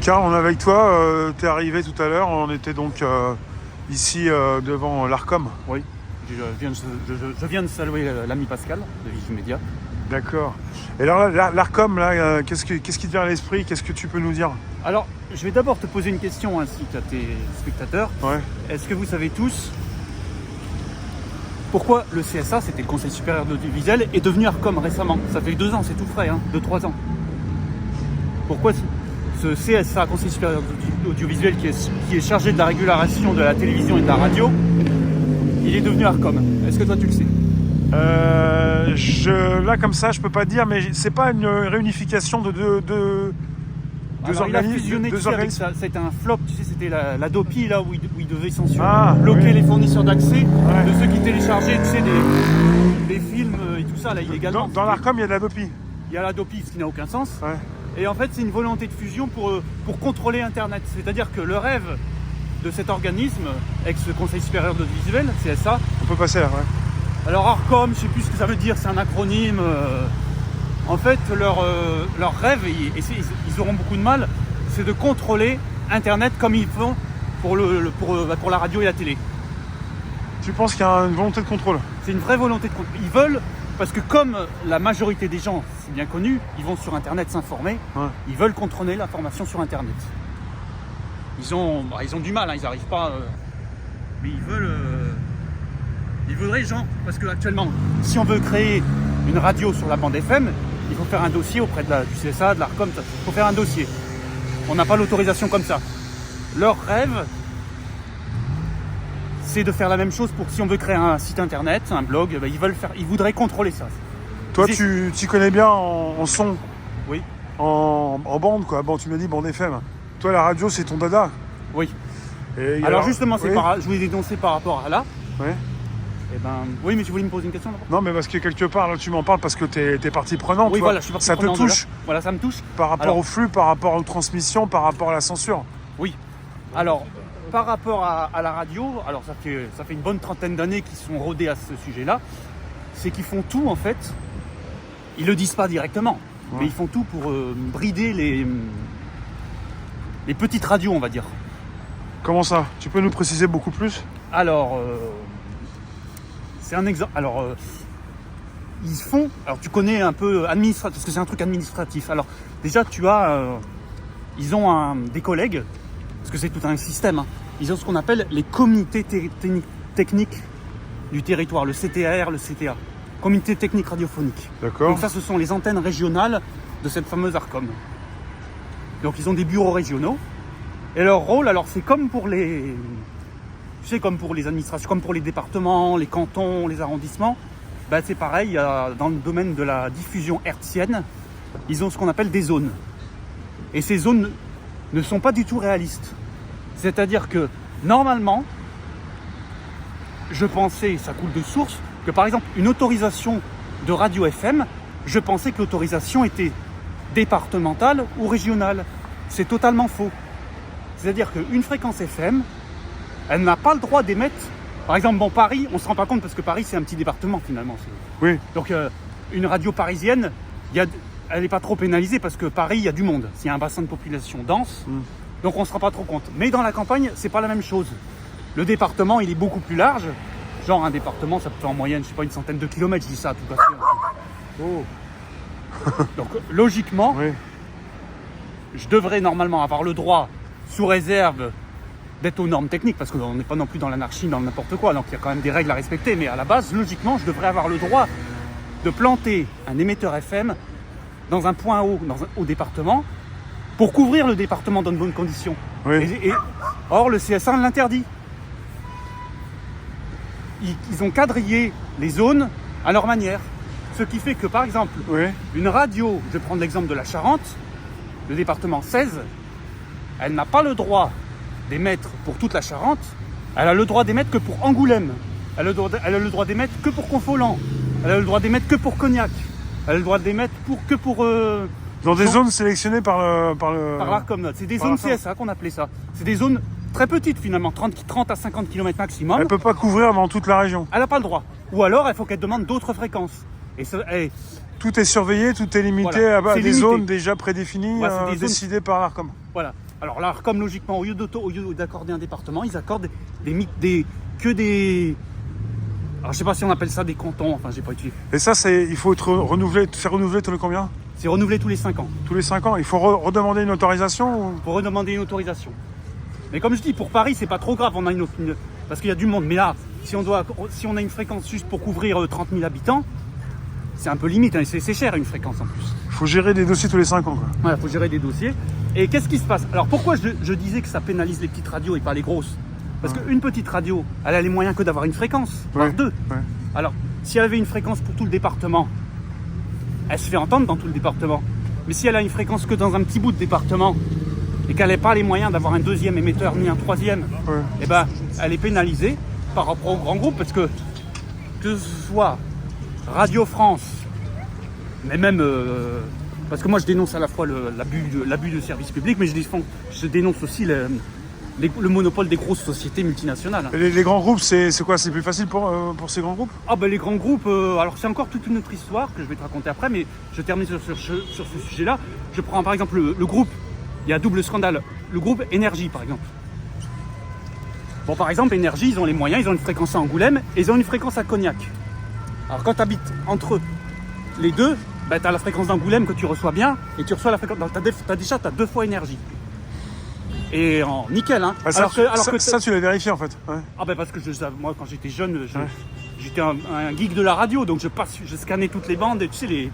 Karl, on est avec toi. Tu es arrivé tout à l'heure. On était donc ici devant l'Arcom. Oui, je viens de saluer l'ami Pascal de Vigimedia. D'accord. Et alors l'Arcom, là, qu'est-ce qui te vient à l'esprit? Qu'est-ce que tu peux nous dire? Alors, je vais d'abord te poser une question ainsi qu'à tes spectateurs. Ouais. Est-ce que vous savez tous pourquoi le CSA, c'était le Conseil supérieur de l'audiovisuel, est devenu Arcom récemment? Ça fait 2 ans, c'est tout frais, 2-3 ans. Pourquoi ce CSA, Conseil supérieur de l'audiovisuel, qui est chargé de la régulation de la télévision et de la radio, il est devenu Arcom? Est-ce que toi tu le sais? Là comme ça, je peux pas te dire, mais c'est pas une réunification de deux organismes. Il a fusionné, tu sais, avec ça. C'était un flop, tu sais, c'était la DOPI là où il devait censurer, bloquer les fournisseurs d'accès de ceux qui téléchargeaient, tu sais, des films et tout ça là illégalement. Dans l'Arcom, il y a de la DOPI. Il y a la DOPI, ce qui n'a aucun sens. Ouais. Et en fait, c'est une volonté de fusion pour contrôler Internet. C'est-à-dire que le rêve de cet organisme, ex-Conseil supérieur de l'audiovisuel, CSA. On peut passer là, ouais. Alors Arcom, je sais plus ce que ça veut dire, c'est un acronyme. En fait, leur rêve, et ils auront beaucoup de mal, c'est de contrôler Internet comme ils font pour la radio et la télé. Tu penses qu'il y a une volonté de contrôle? C'est une vraie volonté de contrôle. Ils veulent, parce que comme la majorité des gens, c'est bien connu, ils vont sur Internet s'informer, ils veulent contrôler l'information sur Internet. Ils ont du mal, ils n'arrivent pas... mais ils veulent... Ils voudraient, genre, parce qu'actuellement, si on veut créer une radio sur la bande FM, il faut faire un dossier auprès du CSA, de l'Arcom, il faut faire un dossier. On n'a pas l'autorisation comme ça. Leur rêve, c'est de faire la même chose pour si on veut créer un site internet, un blog, ils voudraient contrôler ça. Toi, tu connais bien en son? Oui. En bande, quoi. Bon, tu m'as dit bande FM. Toi, la radio, c'est ton dada? Oui. Et alors justement, je voulais dénoncer par rapport à là. Ouais. Oui, mais tu voulais me poser une question d'abord? Non, mais parce que quelque part, là, tu m'en parles parce que t'es partie prenante. Oui, toi. voilà, je suis partie ça prenante. te touche. Voilà, ça me touche. Par rapport au flux, par rapport aux transmissions, par rapport à la censure. Oui. Alors, par rapport à la radio, alors ça fait une bonne trentaine d'années qu'ils sont rodés à ce sujet-là. C'est qu'ils font tout, en fait. Ils le disent pas directement, mais ils font tout pour brider les petites radios, on va dire. Comment ça? Tu peux nous préciser beaucoup plus? Alors, c'est un exemple. Alors, ils font. Alors, tu connais un peu administratif, parce que c'est un truc administratif. Alors, déjà, ils ont des collègues, parce que c'est tout un système. Ils ont ce qu'on appelle les comités techniques du territoire, le CTR, le CTA, comité technique radiophonique. D'accord. Donc ça, ce sont les antennes régionales de cette fameuse Arcom. Donc, ils ont des bureaux régionaux. Et leur rôle, alors, c'est comme pour les. Tu sais, comme pour les administrations, comme pour les départements, les cantons, les arrondissements, c'est pareil, dans le domaine de la diffusion hertzienne, ils ont ce qu'on appelle des zones. Et ces zones ne sont pas du tout réalistes. C'est-à-dire que, normalement, je pensais, ça coule de source, que par exemple, une autorisation de radio FM, je pensais que l'autorisation était départementale ou régionale. C'est totalement faux. C'est-à-dire qu'une fréquence FM, elle n'a pas le droit d'émettre. Par exemple, Paris, on ne se rend pas compte parce que Paris, c'est un petit département finalement. Oui. Donc, une radio parisienne, elle n'est pas trop pénalisée parce que Paris, il y a du monde. Il y a un bassin de population dense, donc on ne se rend pas trop compte. Mais dans la campagne, c'est pas la même chose. Le département, il est beaucoup plus large. Genre, un département, ça peut faire en moyenne, je sais pas, une centaine de kilomètres, je dis ça tout à fait. Oh. Donc, logiquement, je devrais normalement avoir le droit, sous réserve d'être aux normes techniques, parce qu'on n'est pas non plus dans l'anarchie, dans n'importe quoi, donc il y a quand même des règles à respecter, mais à la base, logiquement, je devrais avoir le droit de planter un émetteur FM dans un point haut, au département, pour couvrir le département dans de bonnes conditions. Oui. Or, le CSA l'interdit. Ils ont quadrillé les zones à leur manière, ce qui fait que, par exemple, une radio, je vais prendre l'exemple de la Charente, le département 16, elle n'a pas le droit d'émettre pour toute la Charente, elle a le droit d'émettre que pour Angoulême, elle a le droit d'émettre que pour Confolens, elle a le droit d'émettre que pour Cognac, elle a le droit d'émettre que pour... dans des zones sélectionnées par l'Arcom. C'est des zones CSA qu'on appelait ça. C'est des zones très petites finalement, 30 à 50 km maximum. Elle ne peut pas couvrir dans toute la région. Elle n'a pas le droit. Ou alors il faut qu'elle demande d'autres fréquences. Tout est surveillé, tout est limité à des zones déjà prédéfinies, décidées par l'Arcom. Voilà. Alors là, comme logiquement, au lieu d'accorder un département, ils accordent alors je sais pas si on appelle ça des cantons, enfin j'ai pas utilisé. Et ça, il faut être renouvelé, c'est renouvelé tous les combien? C'est renouvelé tous les 5 ans. Tous les 5 ans? Il faut redemander une autorisation ou... Pour redemander une autorisation. Mais comme je dis, pour Paris, c'est pas trop grave, on a parce qu'il y a du monde. Mais là, si on a une fréquence juste pour couvrir 30 000 habitants, c'est un peu limite, hein, c'est cher une fréquence en plus. Il faut gérer des dossiers tous les 5 ans, quoi. Voilà, il faut gérer des dossiers. Et qu'est-ce qui se passe? Alors pourquoi je disais que ça pénalise les petites radios et pas les grosses? Parce qu'une petite radio, elle a les moyens que d'avoir une fréquence, voire deux. Ouais. Alors, si elle avait une fréquence pour tout le département, elle se fait entendre dans tout le département. Mais si elle a une fréquence que dans un petit bout de département et qu'elle n'a pas les moyens d'avoir un deuxième émetteur ni un troisième, eh ben, elle est pénalisée par rapport aux grands groupes parce que ce soit Radio France, mais même parce que moi je dénonce à la fois l'abus de service public, mais je dénonce aussi le monopole des grosses sociétés multinationales. Les grands groupes, c'est quoi? C'est plus facile pour ces grands groupes? Ah ben les grands groupes, alors c'est encore toute une autre histoire que je vais te raconter après, mais je termine sur ce sujet-là. Je prends par exemple le groupe, il y a double scandale, le groupe Énergie par exemple. Bon par exemple Énergie, ils ont les moyens, ils ont une fréquence à Angoulême et ils ont une fréquence à Cognac. Alors quand tu habites entre les deux, ben, tu as la fréquence d'Angoulême que tu reçois bien et tu reçois la fréquence, t'as 2 fois Énergie. Et en nickel, hein. Ah, ça, tu l'as vérifié en fait. Ouais. Ah ben parce que moi quand j'étais jeune, j'étais un geek de la radio, donc je scannais toutes les bandes et tu sais les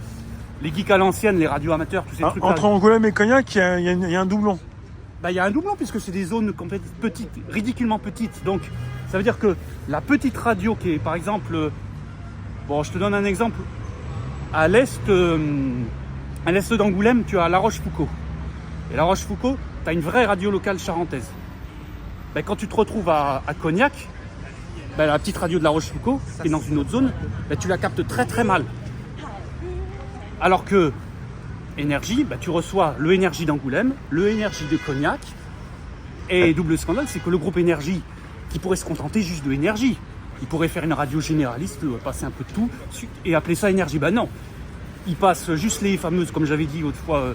geeks à l'ancienne, les radios amateurs, tous ces trucs-là. Entre Angoulême et Cognac, il y a un doublon. Bah il y a un doublon puisque c'est des zones complètement petites, ridiculement petites. Donc ça veut dire que la petite radio qui est par exemple, bon je te donne un exemple, à l'est d'Angoulême, tu as La Rochefoucauld. Et La Rochefoucauld, tu as une vraie radio locale charentaise. Ben, quand tu te retrouves à Cognac, ben, la petite radio de La Rochefoucauld, qui est dans une autre zone, ben, tu la captes très très mal. Alors que Énergie, ben, tu reçois le Énergie d'Angoulême, le Énergie de Cognac, et double scandale, c'est que le groupe Énergie, qui pourrait se contenter juste de Énergie, il pourrait faire une radio généraliste, passer un peu de tout, et appeler ça Énergie. Ben non, il passe juste les fameuses, comme j'avais dit autrefois,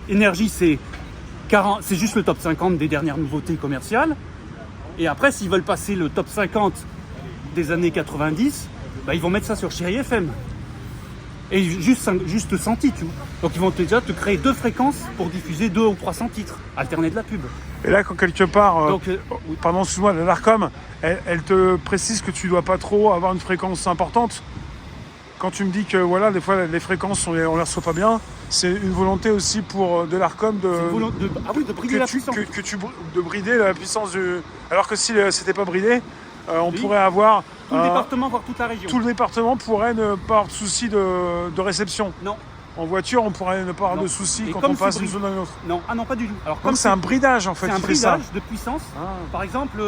Énergie c'est juste le top 50 des dernières nouveautés commerciales. Et après, s'ils veulent passer le top 50 des années 90, bah, ils vont mettre ça sur Chérie FM. Et juste 100 titres. Donc ils vont déjà te créer 2 fréquences pour diffuser 200 ou 300 titres, alterner de la pub. Et là, quand quelque part, Donc, pardon, excuse-moi, l'Arcom, elle te précise que tu dois pas trop avoir une fréquence importante. Quand tu me dis que voilà, des fois les fréquences on les reçoit pas bien, c'est une volonté aussi pour de l'Arcom de brider la puissance. De brider la puissance du. Alors que si c'était pas bridé, on pourrait avoir tout le département, voire toute la région. Tout le département pourrait ne pas avoir de souci de réception. Non. En voiture, on pourrait ne pas avoir de soucis quand on passe d'une zone à une autre. Non, ah non, pas du tout. Alors comme c'est un bridage en fait. C'est un bridage de puissance. Par exemple.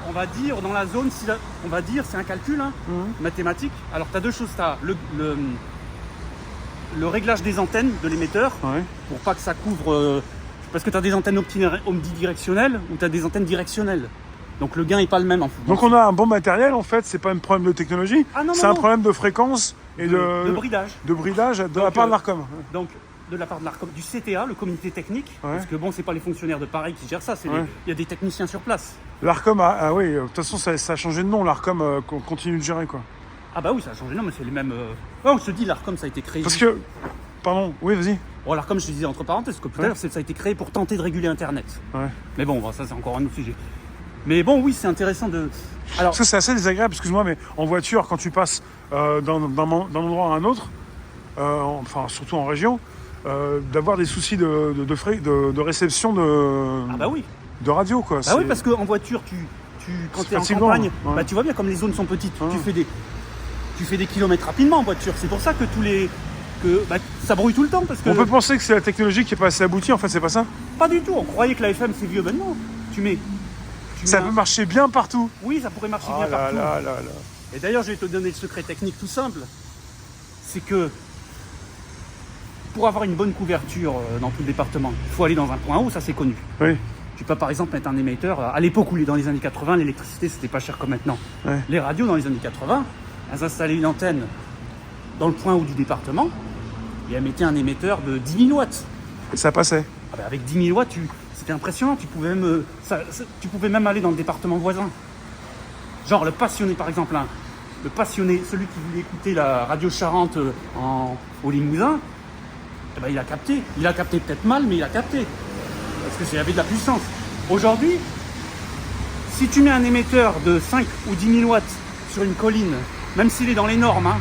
On va dire dans la zone, on va dire c'est un calcul mathématique. Alors tu as 2 choses, tu as le réglage des antennes de l'émetteur pour pas que ça couvre, parce que tu as des antennes omnidirectionnelles ou tu as des antennes directionnelles. Donc le gain n'est pas le même. Donc on a un bon matériel en fait, c'est pas un problème de technologie, c'est un problème de fréquence et de bridage. De bridage de la part de l'Arcom. Donc de la part de l'Arcom, du CTA, le comité technique, parce que bon, c'est pas les fonctionnaires de Paris qui gèrent ça, il y a des techniciens sur place. L'Arcom, oui, de toute façon, ça a changé de nom, l'Arcom continue de gérer, quoi. Ah bah oui, ça a changé de nom, mais c'est les mêmes... Non, je te dis, l'Arcom, ça a été créé... Parce que... Pardon, oui, vas-y. Bon, l'Arcom, je te disais entre parenthèses, que tout à l'heure, ça a été créé pour tenter de réguler Internet. Mais bon, ça, c'est encore un autre sujet. Mais bon, oui, c'est intéressant de... Alors... Parce que c'est assez désagréable, excuse-moi, mais en voiture, quand tu passes d'un endroit à un autre, enfin, surtout en région, d'avoir des soucis de réception de radio, quoi. Ah oui, parce qu'en voiture, quand tu es en campagne, bah, tu vois bien, comme les zones sont petites, tu fais des kilomètres rapidement en voiture. C'est pour ça que ça brouille tout le temps. Parce que... On peut penser que c'est la technologie qui est pas assez aboutie, en fait, c'est pas ça? Pas du tout, on croyait que la FM c'est vieux, ben non. Ça peut marcher bien partout. Oui, ça pourrait marcher bien partout. Et d'ailleurs, je vais te donner le secret technique tout simple. C'est que pour avoir une bonne couverture dans tout le département, il faut aller dans un point haut, ça c'est connu. Oui. Tu peux par exemple mettre un émetteur. À l'époque où dans les années 80, l'électricité c'était pas cher comme maintenant. Les radios dans les années 80, elles installaient une antenne dans le point haut du département et elles mettaient un émetteur de 10 000 watts. Et ça passait. Ah ben avec 10 000 watts, c'était impressionnant. Tu pouvais même aller dans le département voisin. Genre le passionné, par exemple, hein, le passionné, celui qui voulait écouter la radio Charente au Limousin, eh ben, il a capté. Il a capté peut-être mal, mais il a capté. Parce que avait de la puissance. Aujourd'hui, si tu mets un émetteur de 5 ou 10 000 watts sur une colline, même s'il est dans les normes, hein,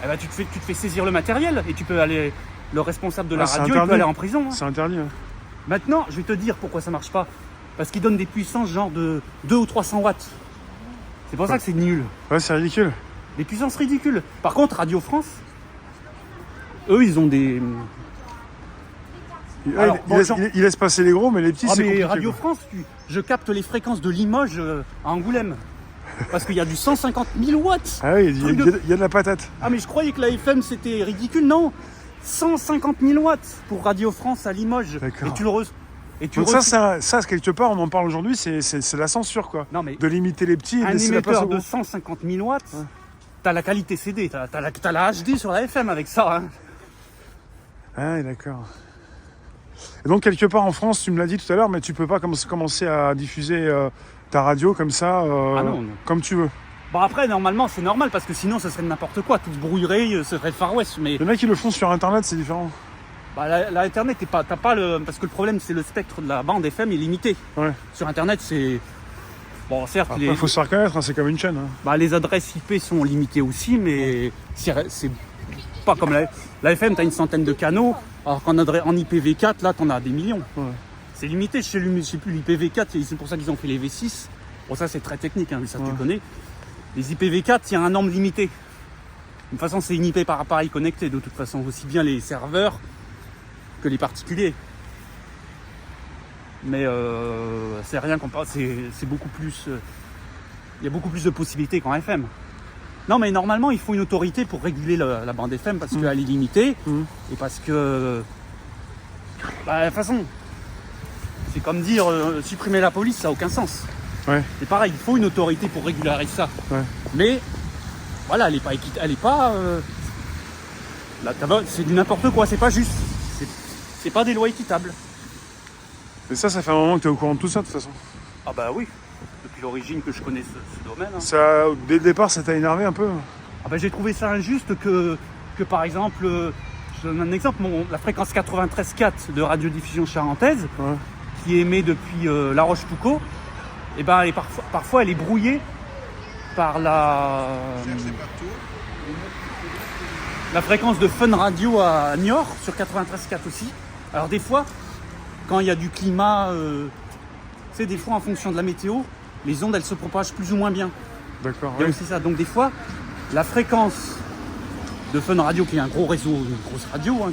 eh ben, tu te fais saisir le matériel et tu peux aller. Le responsable de la radio, il peut aller en prison. Hein. C'est interdit. Hein. Maintenant, je vais te dire pourquoi ça marche pas. Parce qu'ils donnent des puissances genre de 2 ou 300 watts. C'est pour ça que c'est nul. Ouais, c'est ridicule. Des puissances ridicules. Par contre, Radio France, eux, ils ont des... Alors, il laisse passer les gros, mais les petits, c'est compliqué. Radio France, je capte les fréquences de Limoges à Angoulême. Parce qu'il y a du 150 000 watts. Ah oui, il y a de la patate. Ah mais je croyais que la FM c'était ridicule, non. 150 000 watts pour Radio France à Limoges. D'accord. Donc ça, quelque part, on en parle aujourd'hui, c'est la censure, quoi. Non, mais de limiter les petits et un laisser la place émetteur aux de 150 000 watts, ouais. T'as la qualité CD, t'as la HD sur la FM avec ça. Hein. Ah, d'accord. Et donc, quelque part en France, tu me l'as dit tout à l'heure, mais tu peux pas commencer à diffuser ta radio comme ça, non. comme tu veux. Bon après, normalement, c'est normal, parce que sinon, ce serait n'importe quoi. Tout brouillerait, ce serait le Far West. Mais... Il y en a qui le font sur Internet, c'est différent. Bah, la Internet, t'as pas le... Parce que le problème, c'est le spectre de la bande FM est limité. Ouais. Sur Internet, c'est... Bon, certes... Il faut se faire connaître, hein, c'est comme une chaîne. Hein. Bah, les adresses IP sont limitées aussi, mais c'est pas comme la FM, t'as une centaine de canaux, alors qu'en IPv4, là, t'en as des millions. Ouais. C'est limité, je sais plus, l'IPv4, c'est pour ça qu'ils ont fait les V6. Bon, ça, c'est très technique, hein, ça, tu connais. Les IPv4, il y a un nombre limité. De toute façon, c'est une IP par appareil connecté, de toute façon, aussi bien les serveurs que les particuliers. Mais c'est rien comparé, c'est beaucoup plus... Il y a beaucoup plus de possibilités qu'en FM. Non, mais normalement, il faut une autorité pour réguler la bande FM parce qu'elle est limitée et parce que... Bah, de toute façon, c'est comme dire supprimer la police, ça n'a aucun sens. Ouais. C'est pareil, il faut une autorité pour régulariser ça. Ouais. Mais voilà, elle est pas c'est du n'importe quoi, c'est pas juste. C'est pas des lois équitables. Et ça fait un moment que tu es au courant de tout ça de toute façon. Ah bah oui, depuis l'origine que je connais ce domaine. Hein. Ça, dès le départ, ça t'a énervé un peu? Ah bah j'ai trouvé ça injuste que par exemple, je donne un exemple, la fréquence 93.4 de radiodiffusion charentaise, qui émet depuis La Rochefoucauld, et ben parfois elle est brouillée par la fréquence de Fun Radio à Niort sur 93.4 aussi. Alors des fois, quand il y a du climat, tu sais, des fois en fonction de la météo, les ondes elles se propagent plus ou moins bien. D'accord. Il y a aussi ça. Donc des fois, la fréquence de Fun Radio, qui est un gros réseau, une grosse radio, hein,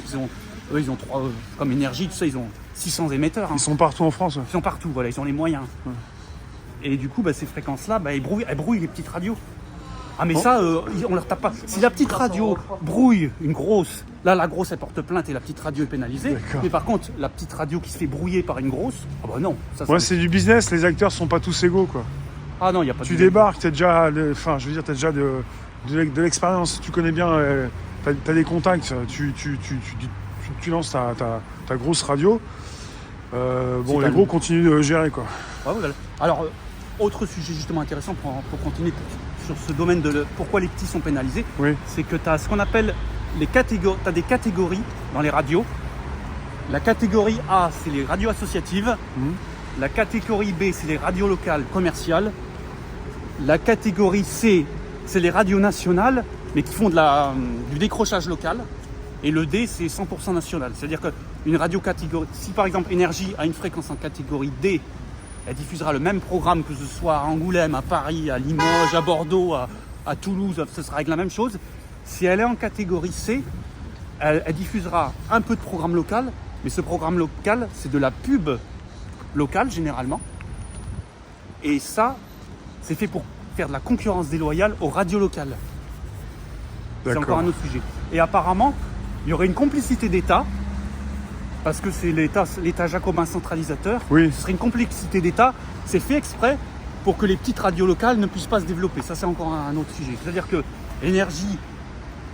ils ont trois, comme Énergie, tout ça, ils ont 600 émetteurs. Hein. Ils sont partout en France. Ils sont partout, voilà, ils ont les moyens. Ouais. Et du coup, ces fréquences-là, elles brouillent les petites radios. Ah mais ça, on leur tape pas. Si la petite radio brouille une grosse, là la grosse elle porte plainte et la petite radio est pénalisée. D'accord. Mais par contre, la petite radio qui se fait brouiller par une grosse, ah bah non. Ça, c'est du business, les acteurs sont pas tous égaux quoi. Ah non, il y a pas de... Tu débarques, t'as déjà, t'as déjà de l'expérience, tu connais bien, t'as des contacts, tu lances ta grosse radio. Les gros continuent de gérer quoi. Ah, voilà. Alors, autre sujet justement intéressant pour continuer sur ce domaine de pourquoi les petits sont pénalisés, c'est que tu as ce qu'on appelle les catégories. Tu as des catégories dans les radios. La catégorie A, c'est les radios associatives. La catégorie B, c'est les radios locales commerciales. La catégorie C, c'est les radios nationales, mais qui font du décrochage local. Et le D, c'est 100% national. C'est-à-dire qu'une radio catégorie... Si par exemple Énergie a une fréquence en catégorie D, elle diffusera le même programme que ce soit à Angoulême, à Paris, à Limoges, à Bordeaux, à Toulouse, ce sera avec la même chose. Si elle est en catégorie C, elle diffusera un peu de programme local, mais ce programme local, c'est de la pub locale généralement. Et ça, c'est fait pour faire de la concurrence déloyale aux radios locales. C'est encore un autre sujet. Et apparemment, il y aurait une complicité d'État, parce que c'est l'État jacobin centralisateur. Oui. Ce serait une complicité d'État. C'est fait exprès pour que les petites radios locales ne puissent pas se développer. Ça, c'est encore un autre sujet. C'est-à-dire que l'énergie,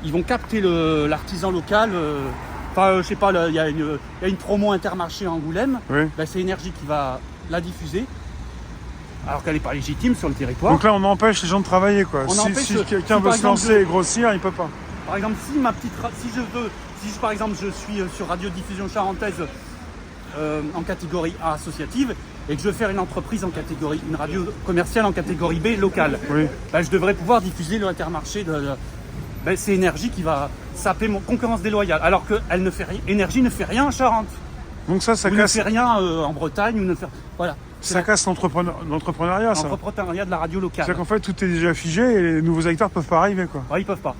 ils vont capter l'artisan local Enfin, je sais pas, il y a une promo Intermarché à Angoulême. Oui. Ben, c'est Énergie qui va la diffuser, alors qu'elle n'est pas légitime sur le territoire. Donc là, on empêche les gens de travailler, quoi. On empêche, Si quelqu'un si, veut par se exemple, lancer et grossir, il peut pas. Par exemple, si par exemple je suis sur Radiodiffusion Charentaise en catégorie A associative et que je veux faire une radio commerciale en catégorie B locale, Oui. ben, je devrais pouvoir diffuser le Intermarché ben, c'est Énergie qui va saper mon concurrence déloyale, alors que Énergie ne fait rien en Charente. Donc ça Ou casse. ne fait rien en Bretagne, ou ne fait... Voilà. Ça casse l'entrepreneuriat, ça. L'entrepreneuriat de la radio locale. C'est-à-dire qu'en fait, tout est déjà figé et les nouveaux acteurs peuvent pas arriver, quoi. Ouais, ils peuvent pas.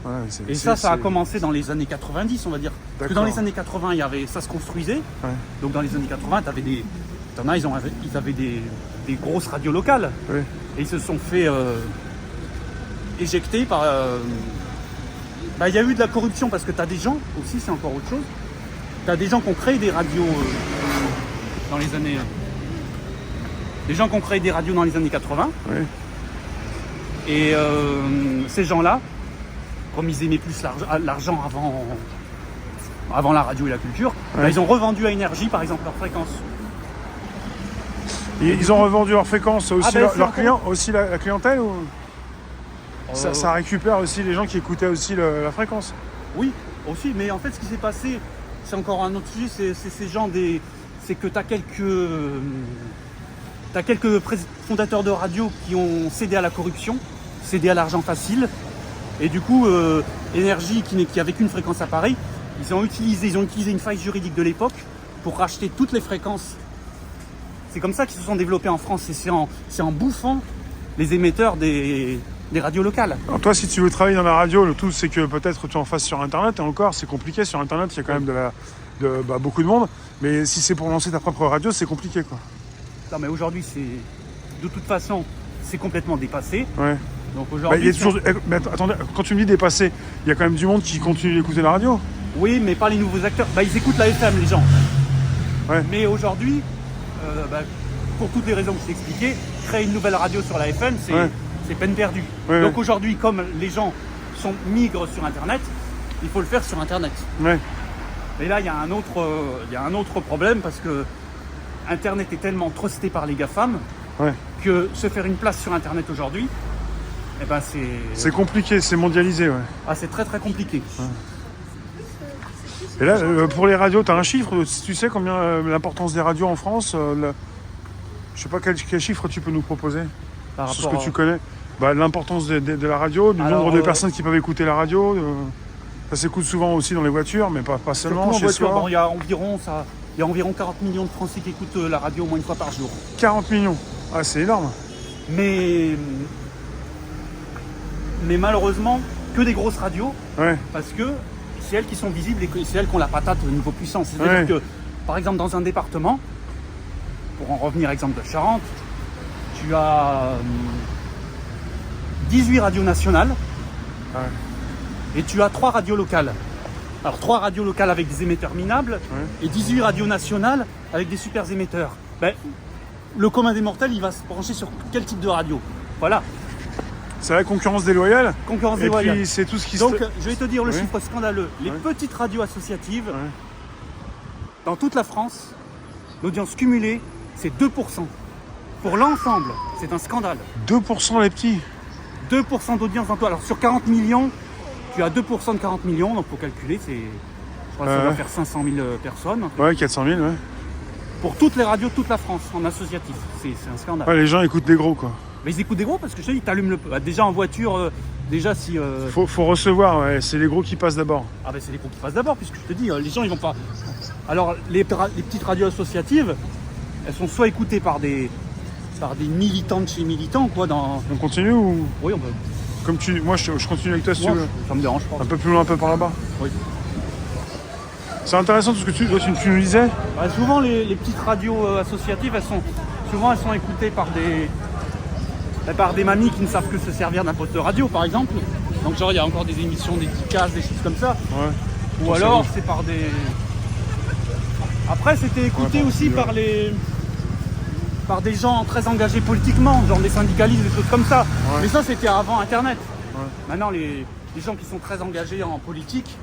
Ouais, Et ça a commencé dans les années 90, on va dire. Parce que dans les années 80, ça se construisait. Ouais. Donc dans les années 80, ils avaient des grosses radios locales. Oui. Et ils se sont fait éjecter par... il y a eu de la corruption parce que tu as des gens, aussi c'est encore autre chose, tu as des gens qui ont créé des radios dans les années... des gens qui ont créé des radios dans les années 80. Oui. Et ces gens-là, comme ils aimaient plus l'argent avant la radio et la culture, Ouais. ils ont revendu à Énergie, par exemple, leur fréquence. Et ils ont revendu leur fréquence aussi, c'est leurs encore- clients, aussi la clientèle ou ça récupère aussi les gens qui écoutaient aussi la fréquence. Oui, aussi, mais en fait, ce qui s'est passé, c'est encore un autre sujet, c'est ces gens c'est que tu as quelques fondateurs de radio qui ont cédé à la corruption, cédé à l'argent facile, et du coup, Énergie, qui avait qu'une fréquence à Paris, ils ont utilisé une faille juridique de l'époque pour racheter toutes les fréquences. C'est comme ça qu'ils se sont développés en France, et c'est en bouffant les émetteurs des radios locales. Alors toi, si tu veux travailler dans la radio, le tout c'est que peut-être tu en fasses sur Internet, et encore, c'est compliqué sur Internet, il y a quand même beaucoup de monde, mais si c'est pour lancer ta propre radio, c'est compliqué, quoi. Non, mais aujourd'hui, de toute façon, c'est complètement dépassé. Ouais. Donc Il aujourd'hui, y a toujours... Mais attendez, quand tu me dis dépassé, il y a quand même du monde qui continue d'écouter la radio. oui, mais pas les nouveaux acteurs. Ils écoutent la FM, les gens. Ouais. Mais aujourd'hui, pour toutes les raisons que je t'ai expliquées, créer une nouvelle radio sur la FM, c'est peine perdue. Ouais, Donc ouais. aujourd'hui, comme les gens migrent sur Internet, il faut le faire sur Internet. Ouais. Et là, il y a un autre problème parce que Internet est tellement trusté par les GAFAM Ouais. que se faire une place sur Internet aujourd'hui, C'est compliqué, c'est mondialisé, ouais. c'est très très compliqué. Et là, pour les radios, tu as un chiffre, tu sais combien l'importance des radios en France je sais pas quel chiffre tu peux nous proposer Par sur ce rapport que tu connais. L'importance de la radio, du Alors, nombre de personnes qui peuvent écouter la radio. Ça s'écoute souvent aussi dans les voitures, mais pas seulement, Surtout en chez voiture, soi. il y a environ 40 millions de Français qui écoutent la radio au moins une fois par jour. 40 millions. Ah, c'est énorme. Mais malheureusement, que des grosses radios, Ouais. parce que c'est elles qui sont visibles et que c'est elles qui ont la patate au niveau puissance. C'est-à-dire que, par exemple, dans un département, pour en revenir à l'exemple de Charente, tu as 18 radios nationales et tu as 3 radios locales. Alors 3 radios locales avec des émetteurs minables et 18 radios nationales avec des super émetteurs. Le commun des mortels, il va se brancher sur quel type de radio? Voilà, C'est la concurrence déloyale. concurrence Et déloyale. puis, c'est tout ce qui Donc, se... je vais te dire le Oui. chiffre scandaleux. Les Oui. petites radios associatives, Ouais. dans toute la France, l'audience cumulée, c'est 2%. Pour l'ensemble, c'est un scandale. 2% les petits. 2% d'audience dans tout. Alors, sur 40 millions, tu as 2% de 40 millions, donc pour calculer, je crois que ça doit faire 500 000 personnes. Ouais, 400 000, ouais. Pour toutes les radios de toute la France, en associatif. C'est un scandale. Ouais, les gens écoutent des gros, quoi. Mais ils écoutent des gros parce que je te dis, tu allumes déjà en voiture, déjà si... Faut recevoir, ouais. C'est les gros qui passent d'abord. c'est les gros qui passent d'abord, puisque je te dis, les gens ils vont pas... Alors les petites radios associatives, elles sont soit écoutées par des militants de chez militants, quoi, dans... On continue ou... Oui, on peut... Comme tu... Moi, je continue avec toi si tu veux. ça me dérange pas. Un peu plus loin, un peu par là-bas. Oui. C'est intéressant tout ce que tu nous disais. Souvent les petites radios associatives, elles sont écoutées par des mamies qui ne savent que se servir d'un poste de radio, par exemple. Donc genre il y a encore des émissions, des cases, des choses comme ça. Ouais. Ou Pour alors ça, c'est par des... Après c'était écouté aussi par des gens très engagés politiquement, genre des syndicalistes, des choses comme ça. Ouais. Mais ça c'était avant Internet. Ouais. Maintenant les gens qui sont très engagés en politique,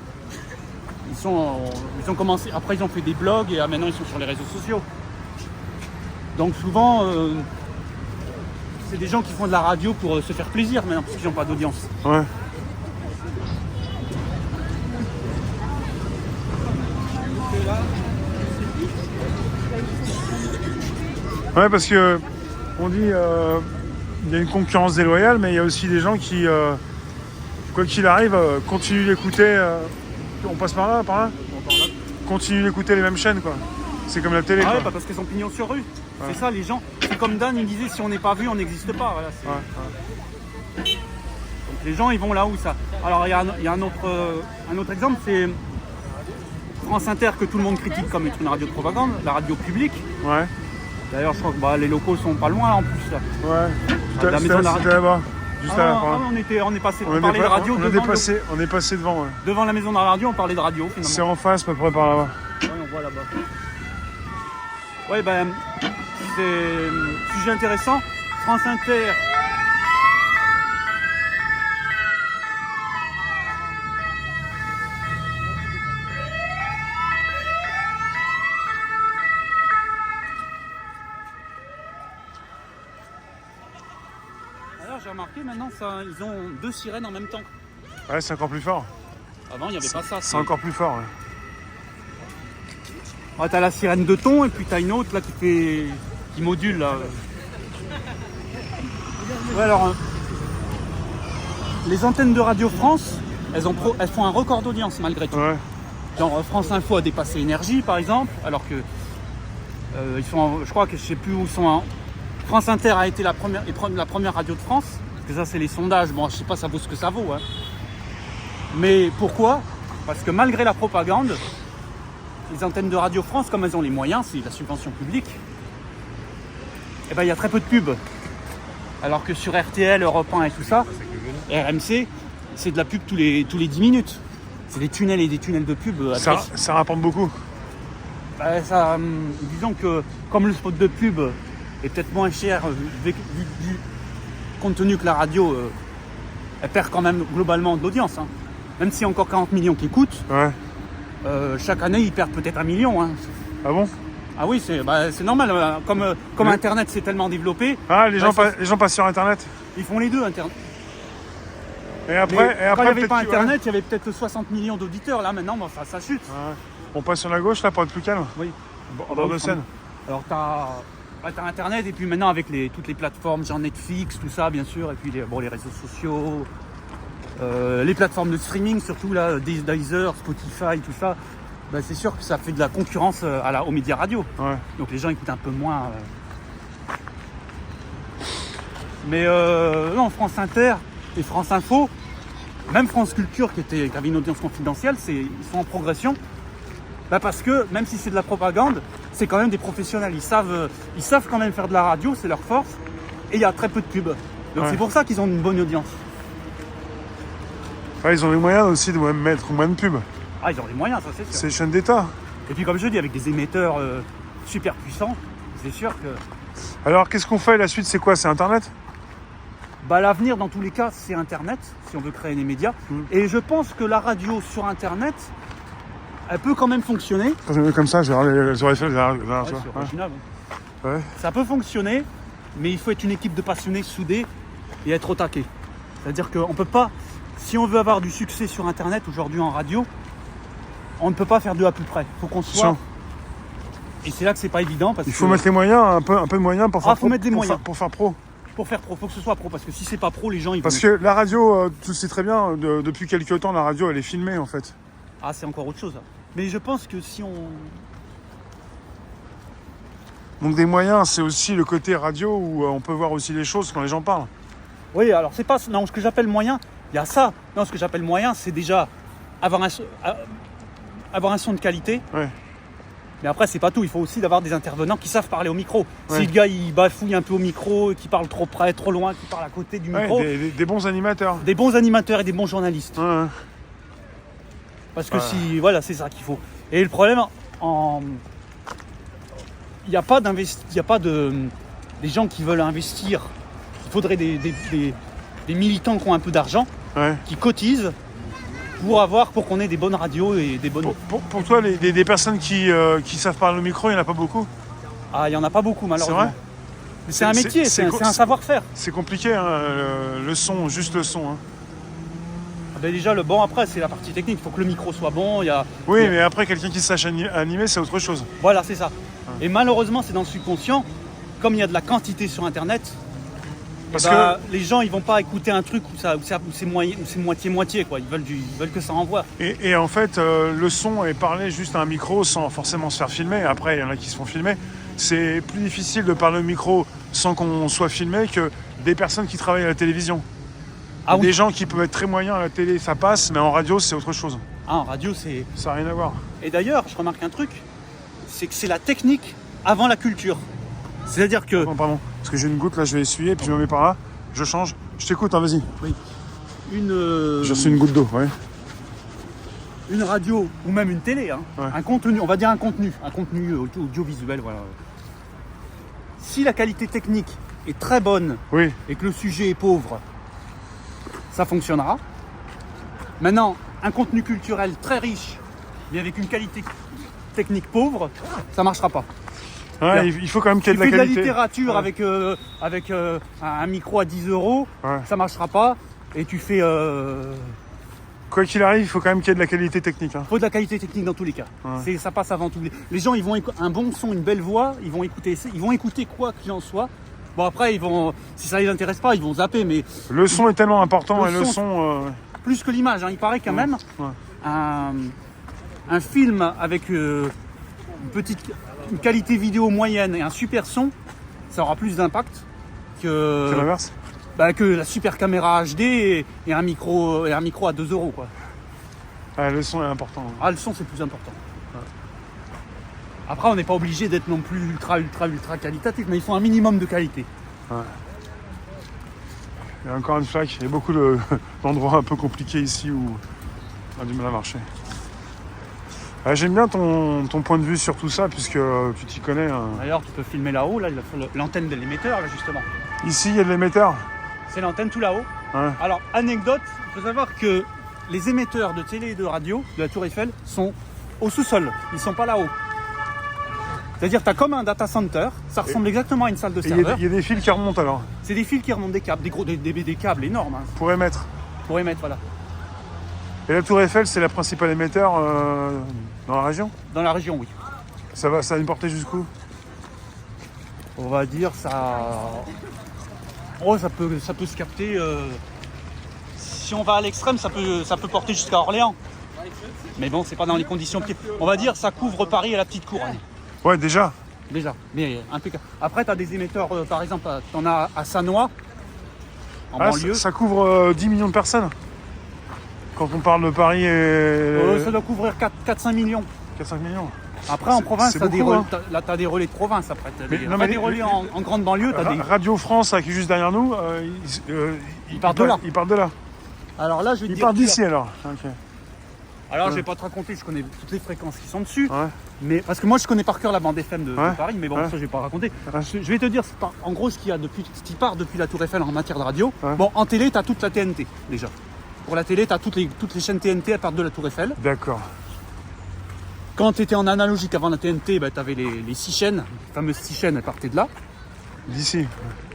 ils ont commencé, après ils ont fait des blogs et maintenant ils sont sur les réseaux sociaux. Donc souvent, c'est des gens qui font de la radio pour se faire plaisir maintenant, parce qu'ils n'ont pas d'audience. Ouais. Ouais, parce que on dit il y a une concurrence déloyale, mais il y a aussi des gens qui, quoi qu'il arrive, continuent d'écouter. On passe par là, continuent d'écouter les mêmes chaînes, quoi. C'est comme la télé. Ah quoi. ouais, bah parce qu'ils ont pignon sur rue. Ouais. C'est ça, les gens. C'est comme Dan, il disait si on n'est pas vu, on n'existe pas. Voilà, Ouais. Donc les gens, ils vont là où ça. Alors il y a un autre exemple, c'est France Inter que tout le monde critique comme une radio de propagande, la radio publique. Ouais. D'ailleurs, je crois que les locaux sont pas loin en plus là. Ouais. La maison de la radio. C'était là-bas. Juste là. On est passé, on parlait de radio On est passé devant. Ouais. devant la maison de la radio, on parlait de radio finalement. C'est en face, à peu près par là-bas. Ouais, on voit là-bas. Ouais, ben, c'est sujet intéressant. France Inter. Alors, j'ai remarqué maintenant, ils ont 2 sirènes en même temps. Ouais, c'est encore plus fort. Avant, il n'y avait pas ça. C'est encore plus fort. Ouais. Ouais, t'as la sirène de ton et puis t'as une autre là qui module là. Ouais, alors les antennes de Radio France, elles font un record d'audience malgré tout. Ouais. Genre France Info a dépassé Énergie par exemple, alors que je crois que je sais plus où ils sont. France Inter a été la première radio de France, parce que ça c'est les sondages. Bon, je sais pas, ça vaut ce que ça vaut. Hein. Mais pourquoi ? Parce que malgré la propagande, les antennes de Radio France, comme elles ont les moyens, c'est la subvention publique, et ben il y a très peu de pubs. Alors que sur RTL, Europe 1 et tout ça, RMC, c'est de la pub tous les 10 minutes. C'est des tunnels et des tunnels de pub. Ça rapporte beaucoup. Ben, disons que comme le spot de pub est peut-être moins cher compte tenu que la radio elle perd quand même globalement de l'audience. Hein. Même s'il y a encore 40 millions qui écoutent. Ouais. Chaque année, ils perdent peut-être 1 million. Hein. Ah bon ? Ah oui, c'est normal. Comme Internet s'est tellement développé. Ah, les gens passent sur Internet. Ils font les deux, Internet. Et après, quand il n'y avait pas Internet, il y avait peut-être 60 millions d'auditeurs. Là, maintenant, bon, ça chute. Ouais. On passe sur la gauche, là, pour être plus calme. Oui. En bord de Seine. Alors, t'as Internet, et puis maintenant, avec toutes les plateformes, genre Netflix, tout ça, bien sûr, et puis les réseaux sociaux. Les plateformes de streaming, surtout là, Deezer, Spotify, tout ça, bah, c'est sûr que ça fait de la concurrence aux médias radio. Ouais. Donc les gens écoutent un peu moins. Mais non, France Inter et France Info, même France Culture qui avait une audience confidentielle, ils sont en progression. Bah parce que même si c'est de la propagande, c'est quand même des professionnels. Ils savent quand même faire de la radio, c'est leur force. Et il y a très peu de pubs. Donc c'est pour ça qu'ils ont une bonne audience. Enfin, ils ont les moyens aussi de mettre moins de pubs. Ah, ils ont les moyens, ça c'est sûr. C'est les chaînes d'État. Et puis comme je dis, avec des émetteurs super puissants, c'est sûr que... Alors, qu'est-ce qu'on fait ? La suite, c'est quoi ? C'est Internet ? Bah, l'avenir, dans tous les cas, c'est Internet, si on veut créer des médias. Et je pense que la radio sur Internet, elle peut quand même fonctionner. Comme ça, j'aurais fait la c'est original. Ouais. Ça peut fonctionner, mais il faut être une équipe de passionnés soudés et être au taquet. C'est-à-dire qu'on peut pas... Si on veut avoir du succès sur Internet, aujourd'hui en radio, on ne peut pas faire 2 à peu près. Il faut qu'on soit... Et c'est là que c'est pas évident. Parce il faut mettre les moyens, un peu de moyens pour faire faut mettre des moyens. Pour faire pro. Pour faire pro, il faut que ce soit pro. Parce que si c'est pas pro, les gens... Parce que la radio, tu sais très bien, depuis quelques temps, la radio, elle est filmée en fait. Ah, c'est encore autre chose. Hein. Mais je pense que si on... Donc des moyens, c'est aussi le côté radio où on peut voir aussi les choses quand les gens parlent. Oui, alors c'est pas... Non, ce que j'appelle moyen, il y a ça. Non, ce que j'appelle moyen, c'est déjà avoir un son de qualité. Ouais. Mais après, c'est pas tout. Il faut aussi avoir des intervenants qui savent parler au micro. Ouais. Si le gars, il bafouille un peu au micro, qui parle trop près, trop loin, qui parle à côté du micro... Des bons animateurs. Des bons animateurs et des bons journalistes. Ouais. Parce que voilà, c'est ça qu'il faut. Et le problème, il n'y a pas des gens qui veulent investir. Il faudrait des militants qui ont un peu d'argent, qui cotisent pour qu'on ait des bonnes radios et des bonnes... Pour toi, des personnes qui savent parler au micro, il n'y en a pas beaucoup? Ah, il n'y en a pas beaucoup, malheureusement. C'est vrai? Mais c'est un métier, c'est un savoir-faire. C'est compliqué, hein, le son, juste le son. Hein. Ah ben déjà, après, c'est la partie technique. Il faut que le micro soit bon. Oui, mais après, quelqu'un qui sache animer, c'est autre chose. Voilà, c'est ça. Et malheureusement, c'est dans le subconscient. Comme il y a de la quantité sur Internet, parce que les gens, ils vont pas écouter un truc où c'est moitié-moitié, quoi. Ils veulent que ça envoie. Et en fait, le son est parlé juste à un micro sans forcément se faire filmer. Après, il y en a qui se font filmer. C'est plus difficile de parler au micro sans qu'on soit filmé que des personnes qui travaillent à la télévision. Ah, des oui. gens qui peuvent être très moyens à la télé, ça passe, mais en radio, c'est autre chose. Ah, en radio, c'est... Ça n'a rien à voir. Et d'ailleurs, je remarque un truc, c'est que c'est la technique avant la culture. C'est-à-dire que... Pardon, parce que j'ai une goutte, là, je vais essuyer, puis je me mets par là, je change. Je t'écoute, hein, vas-y. Oui. J'ai reçu une goutte d'eau, ouais. Une radio, ou même une télé, hein, Ouais. un contenu, on va dire un contenu audiovisuel, voilà. Si la qualité technique est très bonne Oui, et que le sujet est pauvre, ça fonctionnera. Maintenant, un contenu culturel très riche, mais avec une qualité technique pauvre, ça marchera pas. ouais, il faut quand même qu'il y ait Tu de la fais qualité. de la littérature Ouais. avec un micro à 10 €, Ouais. ça marchera pas. Et tu fais... Quoi qu'il arrive, il faut quand même qu'il y ait de la qualité technique. Hein. faut de la qualité technique dans tous les cas. Ouais. Ça passe avant tout. Les gens, ils vont un bon son, une belle voix, ils vont écouter quoi qu'il en soit. Bon après, si ça les intéresse pas, ils vont zapper, mais Le son est tellement important, Le et le son- son... plus que l'image, hein. Il paraît quand même ouais. un film avec une qualité vidéo moyenne et un super son, ça aura plus d'impact C'est que l'inverse. que la super caméra HD et un micro à 2 €, quoi. Ouais, le son est important. Ah, le son, c'est plus important. Après, on n'est pas obligé d'être non plus ultra qualitatif, mais il faut un minimum de qualité. Il y a encore une flaque. Il y a beaucoup d'endroits un peu compliqués ici où on a du mal à marcher. J'aime bien ton point de vue sur tout ça, puisque tu t'y connais. Hein. D'ailleurs, tu peux filmer là-haut, là, l'antenne de l'émetteur, là, justement. Ici, il y a de l'émetteur. C'est l'antenne tout là-haut. Ouais. Alors, anecdote, il faut savoir que les émetteurs de télé et de radio de la Tour Eiffel sont au sous-sol. Ils ne sont pas là-haut. C'est-à-dire que tu as comme un data center, ça ressemble exactement à une salle de Et serveur. il y a des fils qui remontent alors, C'est des fils qui remontent des câbles, des câbles énormes, hein, pour émettre. pour émettre, voilà. Et la Tour Eiffel, c'est la principale émetteur dans la région. Dans la région, oui. Ça a une portée jusqu'où? On va dire ça. Oh, ça peut se capter. Si on va à l'extrême, ça peut porter jusqu'à Orléans. Mais bon, c'est pas dans les conditions. On va dire ça couvre Paris et la petite couronne. Ouais, déjà. Déjà. Mais impeccable. Après, tu as des émetteurs, par exemple, tu en as à Sannois, en banlieue. Ça couvre 10 millions de personnes. Quand on parle de Paris et... Ça doit couvrir 4-5 millions. 4-5 millions. Après, en province, c'est tu as des beaucoup, relais, hein. t'as des relais de province. Après, tu Mais- non, as mais des relais en grande banlieue. T'as des... Radio France, qui est juste derrière nous, ils partent de là. Ils partent de là. Alors là, je vais te Ils dire. partent d'ici alors. Ok. Alors, je vais pas te raconter, je connais toutes les fréquences qui sont dessus. Ouais. Mais, parce que moi, je connais par cœur la bande FM de Ouais. Paris, mais bon, Ouais. ça, je vais pas raconter. Ouais. Je vais te dire, en gros, ce qui part depuis la Tour Eiffel en matière de radio. Ouais. Bon, en télé, tu as toute la TNT, déjà. Pour la télé, tu as toutes les chaînes TNT à part de la Tour Eiffel. D'accord. Quand tu étais en analogique avant la TNT, tu avais les 6 chaînes, les fameuses 6 chaînes, elles partaient de là. D'ici.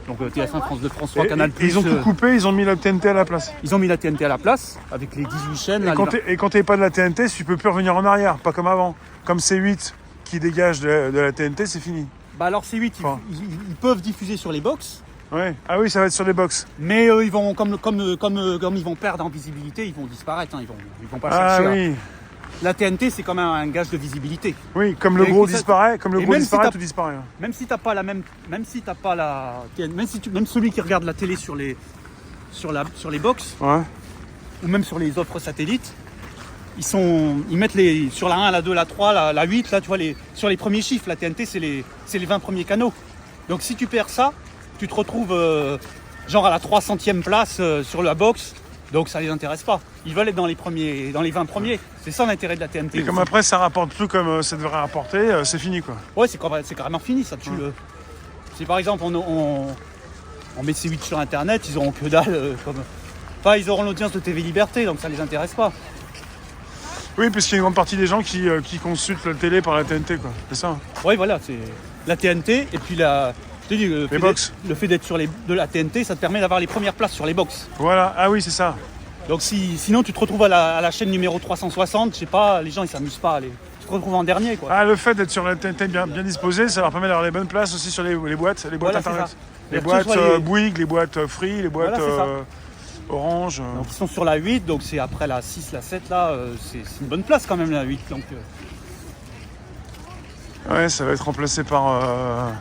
Donc TF1, France 2, France 3, Canal+. Et ils ont tout coupé, ils ont mis la TNT à la place. Ils ont mis la TNT à la place, avec les 18 chaînes. là, Et quand t'es pas de la TNT, tu peux plus revenir en arrière, pas comme avant. Comme C8 qui dégage de la TNT, c'est fini. Bah alors C8, Enfin. ils peuvent diffuser sur les box, Ouais. Ah oui, ça va être sur les box. mais ils vont, comme ils vont perdre en visibilité, ils vont disparaître, hein, ils vont pas Ah chercher. oui. La TNT, c'est quand même un gage de visibilité. Oui, comme le Et gros ça- disparaît, comme le et gros même si disparaît, t'as- tout disparaît. Même si t'as pas la même, même si t'as pas la, même celui qui regarde la télé sur les box Ouais. ou même sur les offres satellites, ils mettent sur la 1, la 2, la 3, la 8, là, tu vois, sur les premiers chiffres. La TNT, c'est les 20 premiers canaux. Donc si tu perds ça, tu te retrouves genre à la 300e place sur la box. Donc ça les intéresse pas. Ils veulent être dans les 20 premiers. C'est ça l'intérêt de la TNT. Et comme aussi. après ça rapporte plus comme ça devrait rapporter, c'est fini quoi. Ouais, c'est carrément fini, ça tue le. Si par exemple on met C8 sur internet, ils auront que dalle comme. Enfin, ils auront l'audience de TV Liberté, donc ça les intéresse pas. Oui, puisqu'il y a une grande partie des gens qui consultent la télé par la TNT, quoi. C'est ça. Oui, voilà, c'est la TNT et puis je te dis, le fait d'être sur de la TNT, ça te permet d'avoir les premières places sur les box. Voilà, ah oui, c'est ça. Donc sinon, tu te retrouves à la chaîne numéro 360, je sais pas, les gens ils s'amusent pas à aller. Tu te retrouves en dernier, quoi. Ah, le fait d'être sur la TNT bien disposé, ça leur permet d'avoir les bonnes places aussi sur les boîtes Voilà, internet. Les boîtes retours, Bouygues, les boîtes Free, les boîtes Orange. Donc ils sont sur la 8, donc c'est après la 6, la 7 là, c'est une bonne place quand même la 8. Donc, Ouais, ça va être remplacé par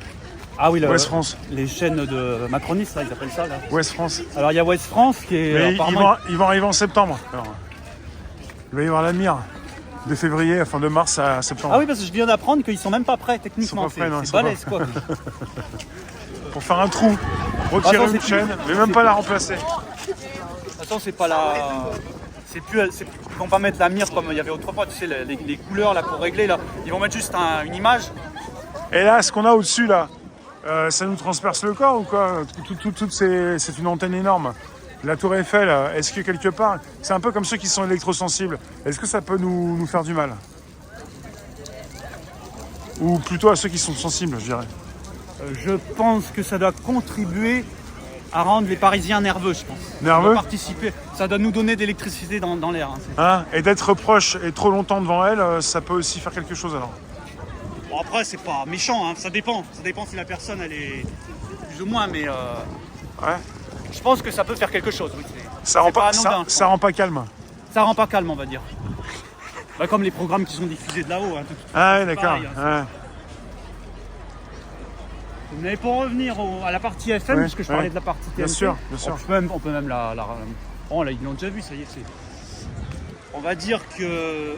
Ouest France. Les chaînes de macronistes, là, ils appellent ça. Là. Ouest France. Alors il y a Ouest France qui est. Mais ils vont arriver en septembre. Alors, il va y avoir la mire de février, enfin de mars à septembre. Ah oui, parce que je viens d'apprendre qu'ils sont même pas prêts techniquement. C'est balèze quoi. Pour faire un trou, retirer une chaîne, mais même pas la remplacer. Attends, c'est pas la. Ils vont pas mettre la mire comme il y avait autrefois, tu sais, les couleurs là pour régler là. Ils vont mettre juste une image. Et là, ce qu'on a au-dessus là, ça nous transperce le corps ou quoi? C'est une antenne énorme. La tour Eiffel, est-ce que quelque part, c'est un peu comme ceux qui sont électrosensibles, est-ce que ça peut nous faire du mal? Ou plutôt à ceux qui sont sensibles, je dirais. Je pense que ça doit contribuer à rendre les Parisiens nerveux, je pense. Nerveux? Ça doit participer, ça doit nous donner de l'électricité dans l'air. Et d'être proche et trop longtemps devant elle, ça peut aussi faire quelque chose alors. Bon, après, c'est pas méchant, hein. Ça dépend si la personne elle est plus ou moins, mais ouais. Je pense que ça peut faire quelque chose. Oui. Ça rend pas calme. Ça rend pas calme, on va dire. Bah, comme les programmes qui sont diffusés de là-haut. Hein, ah oui, d'accord. Mais pour revenir à la partie FM, parce que je parlais de la partie TNT, bien sûr. On peut même la... Oh là, ils l'ont déjà vu, ça y est. On va dire que...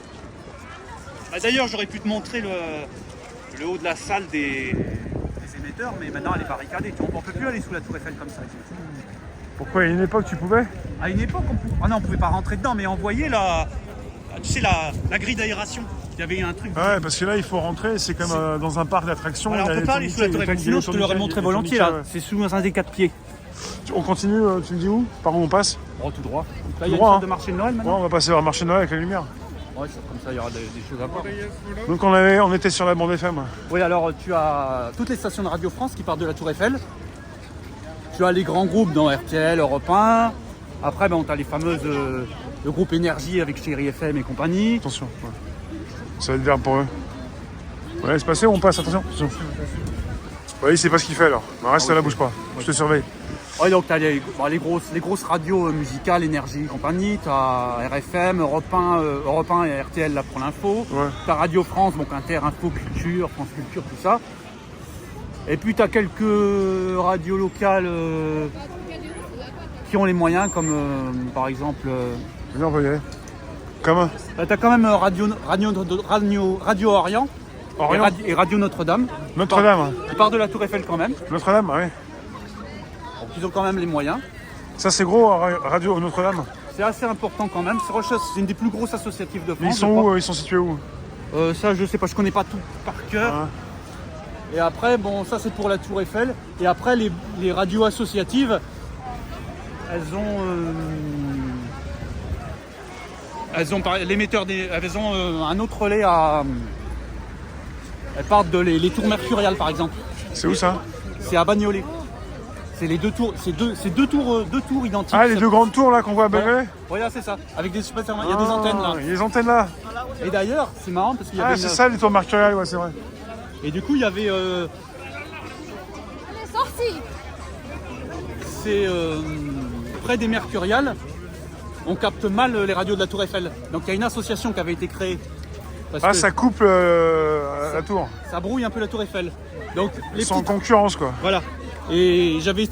Bah, d'ailleurs, j'aurais pu te montrer le haut de la salle des émetteurs, mais maintenant elle est barricadée. On ne peut plus aller sous la tour Eiffel comme ça. Pourquoi? À une époque, tu pouvais? À une époque, on pouvait pas rentrer dedans, mais on voyait la grille d'aération. Il y avait un truc. Ouais, parce que là, il faut rentrer, c'est comme dans un parc d'attractions. Alors, on peut pas aller sous la tour Eiffel, sinon je te l'aurais montré volontiers là. C'est sous un des 4 pieds. On continue, tu me dis où? Par où on passe? Tout droit. Là, il y a une sorte de marché de Noël maintenant. Ouais, on va passer vers le marché de Noël avec la lumière. Ouais, comme ça, il y aura des choses à voir. Donc on était sur la bande FM. Oui, alors tu as toutes les stations de Radio France qui partent de la tour Eiffel. Tu as les grands groupes dans RTL, Europe 1. Après, tu as les fameuses... le groupe Énergie avec Chéri FM et compagnie. Attention, ouais. Ça va être vert pour eux. Ouais, laisse passer ou on passe? Attention. Oui, il sait pas ce qu'il fait alors. Reste là, bouge pas. Je te surveille. Ouais, donc tu as les grosses radios musicales, Énergie et compagnie. Tu as RFM, Europe 1 et RTL là pour l'info. Ouais. Tu as Radio France, donc Inter, Info, Culture, France Culture, tout ça. Et puis tu as quelques radios locales qui ont les moyens, comme par exemple... Viens, on va y aller. Comment? Tu as quand même Radio Orient. Et Radio Notre-Dame. Notre-Dame. Qui part de la Tour Eiffel quand même. Notre-Dame, oui. Donc ils ont quand même les moyens. Ça c'est gros, Radio Notre-Dame. C'est assez important quand même. C'est une des plus grosses associatives de France. Mais ils sont où? Ils sont situés où? Ça je sais pas, je connais pas tout par cœur. Ah. Et après, bon, ça c'est pour la Tour Eiffel. Et après, les radios associatives, elles ont l'émetteur elles ont un autre relais à... Elles partent de les tours mercuriales par exemple. C'est où ça? C'est à Bagnolet. C'est les deux tours, c'est deux tours identiques. Ah, les deux grandes tours là qu'on voit à Bagnolet? Oui, c'est ça. Avec des il y a des antennes là. Il y a des antennes là. Et d'ailleurs, c'est marrant parce qu'il y avait. C'est ça les tours mercuriales, ouais, c'est vrai. Et du coup, il y avait. C'est près des mercuriales. On capte mal les radios de la Tour Eiffel. Donc il y a une association qui avait été créée. Ça coupe la tour. Ça brouille un peu la Tour Eiffel. Donc ils sont en concurrence quoi. Voilà. Et j'avais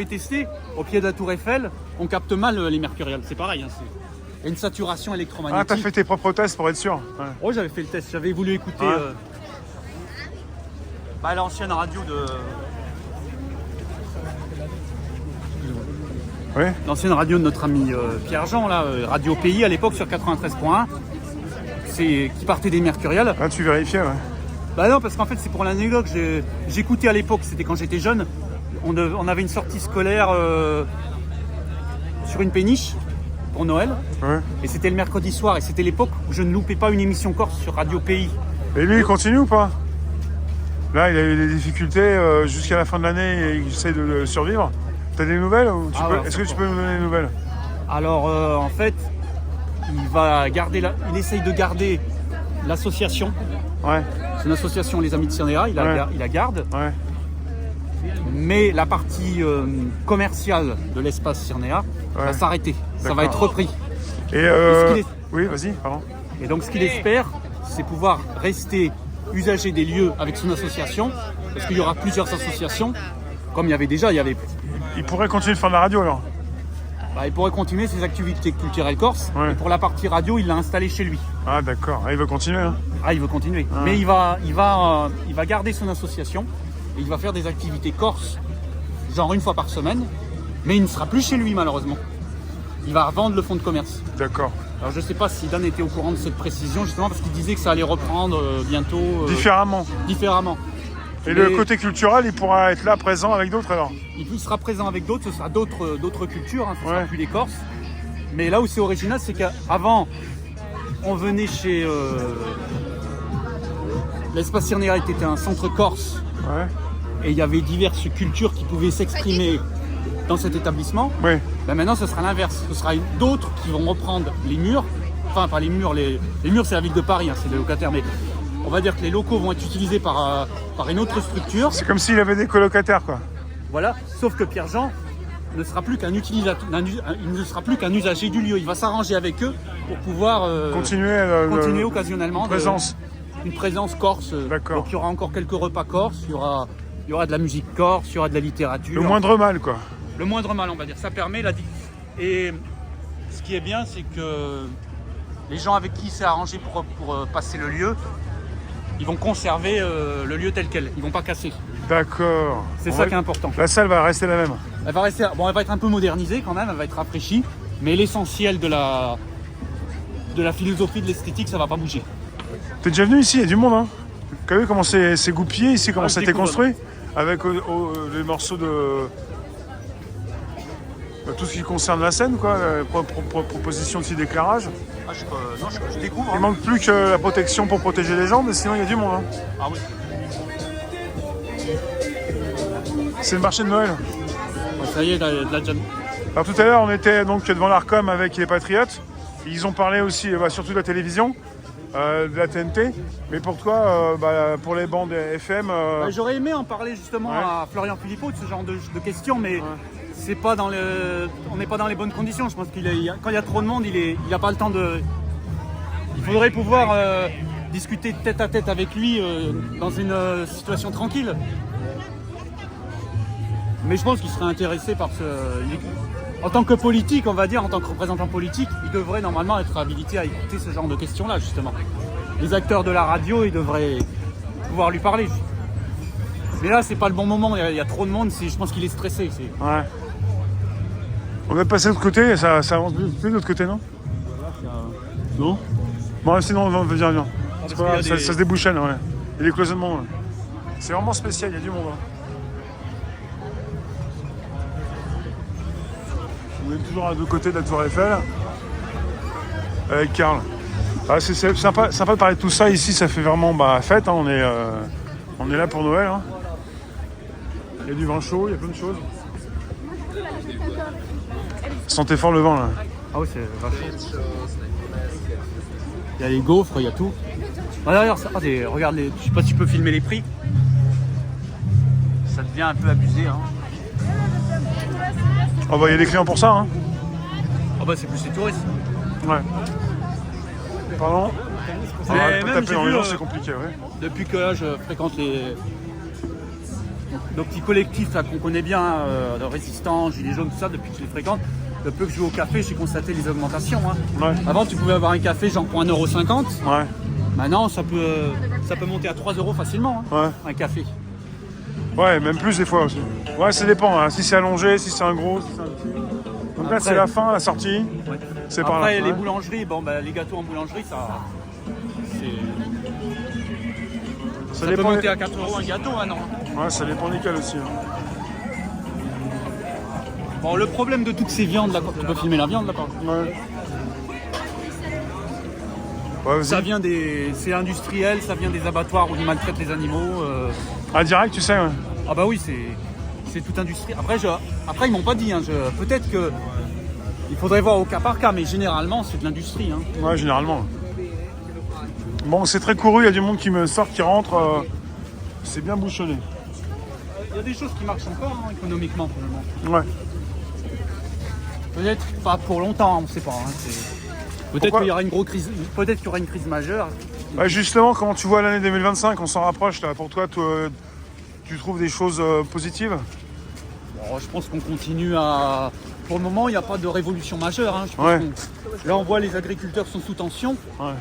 testé au pied de la Tour Eiffel, on capte mal les mercuriales. C'est pareil. Hein, il y a une saturation électromagnétique. Ah, t'as fait tes propres tests pour être sûr? Ouais. Oh, j'avais fait le test. J'avais voulu écouter l'ancienne radio de. Oui. L'ancienne radio de notre ami Pierre-Jean, là, Radio Pays à l'époque sur 93.1, qui partait des mercuriales. Ah, tu vérifiais, ouais. Bah non, parce qu'en fait, c'est pour l'anecdote. J'écoutais à l'époque, c'était quand j'étais jeune, on avait une sortie scolaire sur une péniche. pour Noël. Ouais. Et c'était le mercredi soir. Et c'était l'époque où je ne loupais pas une émission corse sur Radio Pays. Et lui, il continue ou pas? Là, il a eu des difficultés jusqu'à la fin de l'année et il essaie de survivre. T'as des nouvelles ou est-ce que tu peux nous donner des nouvelles? Alors, en fait, il essaye de garder l'association. Ouais. C'est une association, les Amis de Cyrénea, il la garde. Ouais. Mais la partie commerciale de l'espace Cyrénea va s'arrêter. Ça va être repris. Et oui, vas-y, pardon. Et donc, ce qu'il espère, c'est pouvoir rester usager des lieux avec son association, parce qu'il y aura plusieurs associations, comme il y avait déjà. Il pourrait continuer de faire de la radio alors? Il pourrait continuer ses activités culturelles corses. Ouais. Et pour la partie radio, il l'a installé chez lui. Ah d'accord, il veut continuer. Hein. Ah, il veut continuer. Ah. Mais il va garder son association et il va faire des activités corses, genre une fois par semaine. Mais il ne sera plus chez lui malheureusement. Il va revendre le fonds de commerce. D'accord. Alors je ne sais pas si Dan était au courant de cette précision, justement parce qu'il disait que ça allait reprendre bientôt. Différemment. Et le côté culturel, il pourra être là, présent avec d'autres alors? Il sera présent avec d'autres, ce sera d'autres cultures, hein, ce ne sera plus les Corses. Mais là où c'est original, c'est qu'avant, on venait chez... l'espace Cyrénea était un centre corse. Ouais. Et il y avait diverses cultures qui pouvaient s'exprimer dans cet établissement. Oui. Ben maintenant, ce sera l'inverse. Ce sera d'autres qui vont reprendre les murs. Enfin, pas les murs, les murs, c'est la ville de Paris, hein, c'est des locataires. Mais on va dire que les locaux vont être utilisés par une autre structure. C'est comme s'il avait des colocataires, quoi. Voilà, sauf que Pierre-Jean ne sera plus qu'un utilisateur, il ne sera plus qu'un usager du lieu. Il va s'arranger avec eux pour pouvoir continuer occasionnellement une présence corse. D'accord. Donc il y aura encore quelques repas corses, il y aura de la musique corse, il y aura de la littérature. Le moindre mal, quoi. Le moindre mal, on va dire. Ça permet Et ce qui est bien, c'est que les gens avec qui c'est arrangé pour passer le lieu, ils vont conserver le lieu tel quel. Ils vont pas casser. D'accord. C'est ça qui est important. La salle va rester la même. Elle va être un peu modernisée quand même, elle va être rafraîchie, mais l'essentiel de la philosophie de l'esthétique, ça va pas bouger. T'es déjà venu ici, il y a du monde, hein. T'as vu comment c'est goupillé ici, comment ça a été construit? Avec les morceaux de tout ce qui concerne la scène, quoi, proposition de d'éclairage. Ah, je découvre. Il manque plus que la protection pour protéger les gens, mais sinon il y a du monde. Hein. Ah oui. C'est le marché de Noël. Ouais, ça y est, de la jam. Alors tout à l'heure, on était donc devant l'Arcom avec les Patriotes. Ils ont parlé aussi, surtout de la télévision, de la TNT. Mais pour toi, pour les bandes FM... J'aurais aimé en parler justement à Florian Philippot de ce genre de questions, mais c'est pas on n'est pas dans les bonnes conditions. Je pense quand il y a trop de monde, il n'a pas le temps de... Il faudrait pouvoir discuter tête à tête avec lui dans une situation tranquille. Mais je pense qu'il serait intéressé par en tant que politique, on va dire, en tant que représentant politique, il devrait normalement être habilité à écouter ce genre de questions-là, justement. Les acteurs de la radio, ils devraient pouvoir lui parler. Mais là, c'est pas le bon moment, il y a trop de monde, je pense qu'il est stressé. Ouais. On va passer de l'autre côté, ça avance plus de l'autre côté, non? Non. Bon, sinon, viens. Ça se débouchonne, ouais. Il y a des cloisonnements, ouais. C'est vraiment spécial, il y a du monde. Hein. On est toujours à deux côtés de la Tour Eiffel avec Karl. Ah, c'est sympa de parler de tout ça ici, ça fait vraiment fête. Hein. On est là pour Noël. Hein. Il y a du vin chaud, il y a plein de choses. Sentez fort le vent là. Ah oui, c'est vachement. Il y a les gaufres, il y a tout. Ah, d'ailleurs, regarde, je sais pas si tu peux filmer les prix. Ça devient un peu abusé. Hein. Oh bah il y a des clients pour ça. Hein. Oh bah c'est plus les touristes. Ouais. Pardon. Même taper dans les gens, c'est compliqué, ouais. Depuis que là, je fréquente nos petits collectifs qu'on connaît bien, de résistants, gilets jaunes, tout ça, depuis que je les fréquente, le peu que je vais au café, j'ai constaté les augmentations. Hein. Ouais. Avant, tu pouvais avoir un café genre pour 1,50 €. Ouais. Maintenant, ça peut monter à 3 € facilement, hein, un café. Ouais, même plus des fois aussi. Ouais, ça dépend. Hein. Si c'est allongé, si c'est un gros, si c'est un petit. Donc là, c'est la fin, la sortie. Ouais. C'est par là. Après, les boulangeries, les gâteaux en boulangerie, ça peut monter à 4 € un gâteau, hein, non? Ouais, ça dépend desquels aussi. Hein. Bon, le problème de toutes ces viandes là, tu peux filmer la viande là, par exemple. Ouais. Ouais, vas-y. Ça vient c'est industriel, ça vient des abattoirs où ils maltraitent les animaux. Ah, direct, tu sais, ouais. Ah bah oui, c'est tout industriel. Après ils m'ont pas dit, hein, peut-être que il faudrait voir au cas par cas, mais généralement c'est de l'industrie. Hein. Ouais, généralement. Bon, c'est très couru, il y a du monde qui me sort, qui rentre. C'est bien bouchonné. Il y a des choses qui marchent encore hein, économiquement finalement. Ouais. Peut-être pas pour longtemps, on ne sait pas. Hein, peut-être qu'il y aura une grosse crise, peut-être qu'il y aura une crise majeure. Ouais, justement, comment tu vois l'année 2025? On s'en rapproche là. Pour toi, tu trouves des choses positives? Bon, je pense qu'on continue à. Pour le moment, il n'y a pas de révolution majeure. Hein. Je pense Ouais. Là, on voit les agriculteurs sont sous tension. Ouais.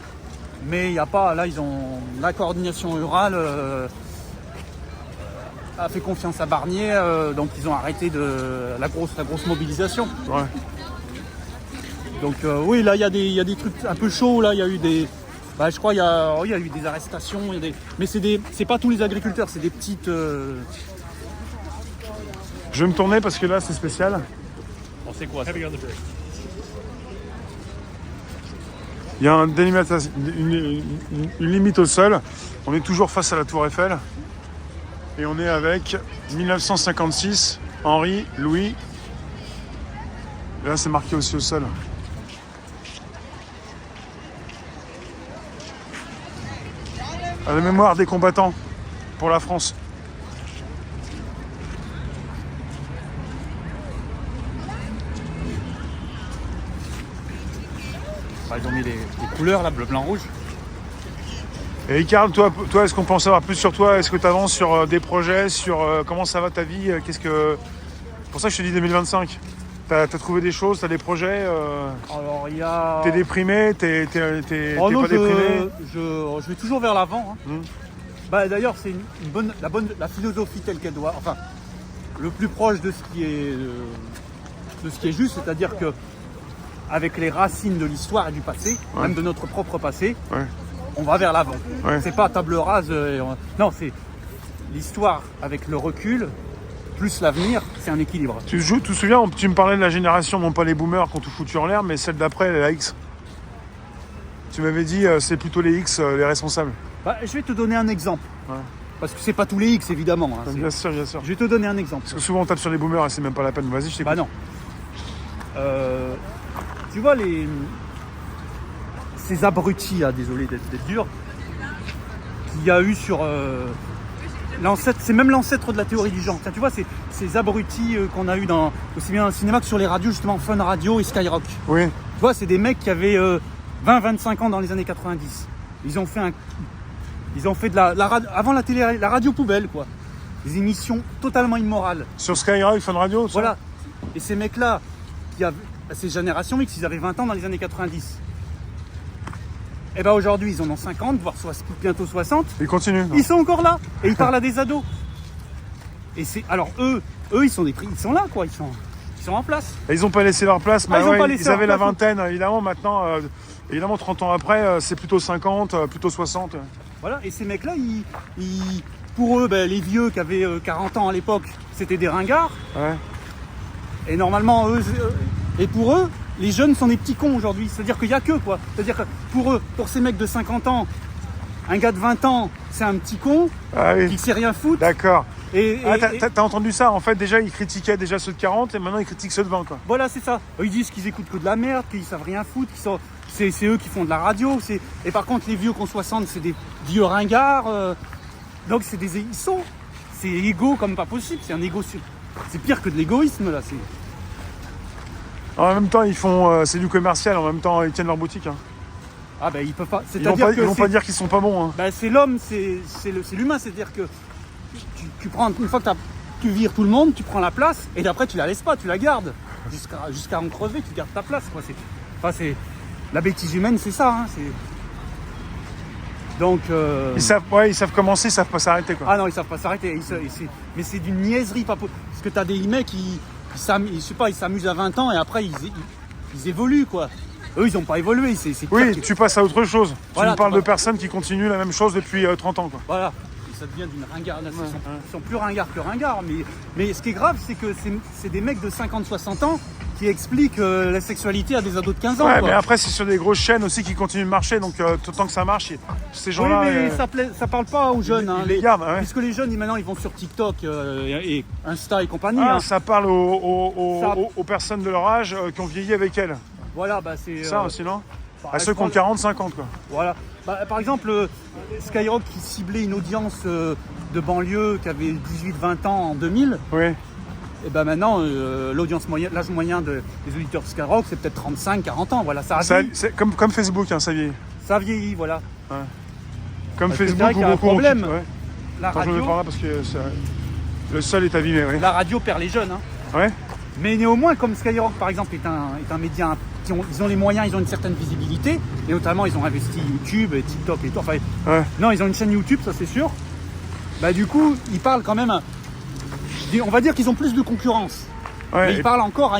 Mais il n'y a pas. Là, ils ont. La coordination rurale a fait confiance à Barnier. Donc, ils ont arrêté la grosse mobilisation. Ouais. Donc, oui, là, il y a des trucs un peu chauds. Là, il y a eu des. Bah, je crois qu'il y a eu des arrestations. Mais c'est pas tous les agriculteurs, c'est des petites. Je vais me tourner parce que là, c'est spécial. Bon, c'est quoi ça? Il y a une limite au sol. On est toujours face à la Tour Eiffel. Et on est avec 1956, Henri, Louis. Et là, c'est marqué aussi au sol. À la mémoire des combattants pour la France. Bah, ils ont mis les couleurs là, bleu, blanc, rouge. Et Ricard, toi, est-ce qu'on peut en savoir plus sur toi? Est-ce que tu avances sur des projets, sur comment ça va ta vie? C'est pour ça que je te dis 2025. T'as trouvé des choses, t'as des projets? Alors il y a. T'es déprimé? T'es non, pas déprimé? je vais toujours vers l'avant. Hein. Hmm. Bah, d'ailleurs, c'est la philosophie telle qu'elle doit. Enfin, le plus proche de ce qui est juste, c'est-à-dire que avec les racines de l'histoire et du passé, Ouais. même de notre propre passé, Ouais. on va vers l'avant. Ouais. C'est pas table rase. Non, c'est l'histoire avec le recul plus l'avenir, c'est un équilibre. Tu te souviens, tu me parlais de la génération, non pas les boomers qui ont tout foutu en l'air, mais celle d'après, la X. Tu m'avais dit, c'est plutôt les X, les responsables. Bah, je vais te donner un exemple. Ouais. Parce que c'est pas tous les X évidemment. Hein, Bien sûr, bien sûr. Je vais te donner un exemple. Parce que souvent on tape sur les boomers et c'est même pas la peine. Vas-y, je t'écoute. Bah non. Tu vois ces abrutis, là, désolé d'être dur, qu'il y a eu sur l'ancêtre, c'est même l'ancêtre de la théorie du genre. Tiens, tu vois, ces abrutis qu'on a eu aussi bien dans le cinéma que sur les radios, justement Fun Radio et Skyrock. Oui. Tu vois, c'est des mecs qui avaient 20-25 ans dans les années 90. Ils ont fait de avant la télé, la radio poubelle, quoi. Des émissions totalement immorales. Sur Skyrock, Fun Radio, ça. Voilà. Et ces mecs-là, ces générations X, ils avaient 20 ans dans les années 90. Et ben aujourd'hui, ils en ont 50, voire bientôt 60. Ils continuent. Ils sont encore là et ils parlent à des ados. Et alors eux, ils sont là, quoi. Ils sont en place. Et ils n'ont pas laissé leur place, mais ils ont pas laissé ils avaient leur la place. vingtaine, évidemment. Maintenant, évidemment, 30 ans après, c'est plutôt 50, plutôt 60. Voilà. Et ces mecs-là, pour eux, les vieux qui avaient 40 ans à l'époque, c'était des ringards. Ouais. Et normalement, et pour eux, les jeunes sont des petits cons aujourd'hui. C'est-à-dire qu'il n'y a que, quoi. C'est-à-dire que pour ces mecs de 50 ans, un gars de 20 ans, c'est un petit con Ah oui. qui sait rien foutre. D'accord. Et T'as entendu ça? En fait, déjà, ils critiquaient déjà ceux de 40 et maintenant, ils critiquent ceux de 20, quoi. voilà, c'est ça. Ils disent qu'ils écoutent que de la merde, qu'ils savent rien foutre, c'est eux qui font de la radio. Et par contre, les vieux qui ont 60, c'est des vieux ringards. Donc, c'est égo comme pas possible. C'est un égo. C'est pire que de l'égoïsme, là. En même temps, ils font, c'est du commercial. En même temps, ils tiennent leur boutique. Hein. Ah ben ils peuvent pas. Ils vont pas dire qu'ils sont pas bons. Hein. Ben, c'est l'homme, c'est l'humain. C'est-à-dire que tu prends une fois que tu vires tout le monde, tu prends la place et d'après tu la laisses pas, tu la gardes jusqu'à en crever. Tu gardes ta place. Quoi. C'est la bêtise humaine, c'est ça. Hein, donc. Ils savent commencer, ils savent pas s'arrêter, quoi. Ah non, ils savent pas s'arrêter. Mais c'est d'une niaiserie, pas parce que t'as des mecs qui s'amusent à 20 ans et après ils évoluent, quoi. Eux, ils n'ont pas évolué. C'est oui, tu passes à autre chose. Voilà, tu me parles de personnes qui continuent la même chose depuis 30 ans, quoi. Voilà. ça devient d'une ringarde. Ils sont plus ringards que ringards. Mais ce qui est grave, c'est que c'est des mecs de 50-60 ans qui expliquent la sexualité à des ados de 15 ans. Ouais, quoi. mais après, c'est sur des grosses chaînes aussi qui continuent de marcher, donc tant que ça marche, ces gens-là. Oui, mais ça parle pas aux jeunes. Ils les gardent, ouais. Puisque les jeunes, maintenant, ils vont sur TikTok et Insta et compagnie. Ah, hein. ça parle aux personnes de leur âge qui ont vieilli avec elles. Voilà, c'est. Ça aussi, non? Bah, À ceux qui ont 40-50, quoi. Voilà. Bah, par exemple, Skyrock qui ciblait une audience de banlieue qui avait 18-20 ans en 2000, Oui. et ben maintenant, l'âge moyen des auditeurs de Skyrock, c'est peut-être 35-40 ans. Voilà, ça a vieilli. C'est comme Facebook, hein, ça vieillit. Ça vieillit, voilà. Comme Parce que c'est Facebook vrai qu'il y a un beaucoup ont problème. quitté, ouais. La Attends, je me radio, parle là parce que le sol est abîmé, oui. la radio perd les jeunes. Hein. Ouais. Mais néanmoins, comme Skyrock, par exemple, est un média, ils ont les moyens, ils ont une certaine visibilité, et notamment, ils ont investi YouTube et TikTok et tout. Enfin, Ouais. non, ils ont une chaîne YouTube, ça c'est sûr. Bah du coup, ils parlent quand même. On va dire qu'ils ont plus de concurrence. Ouais, Mais ils parlent encore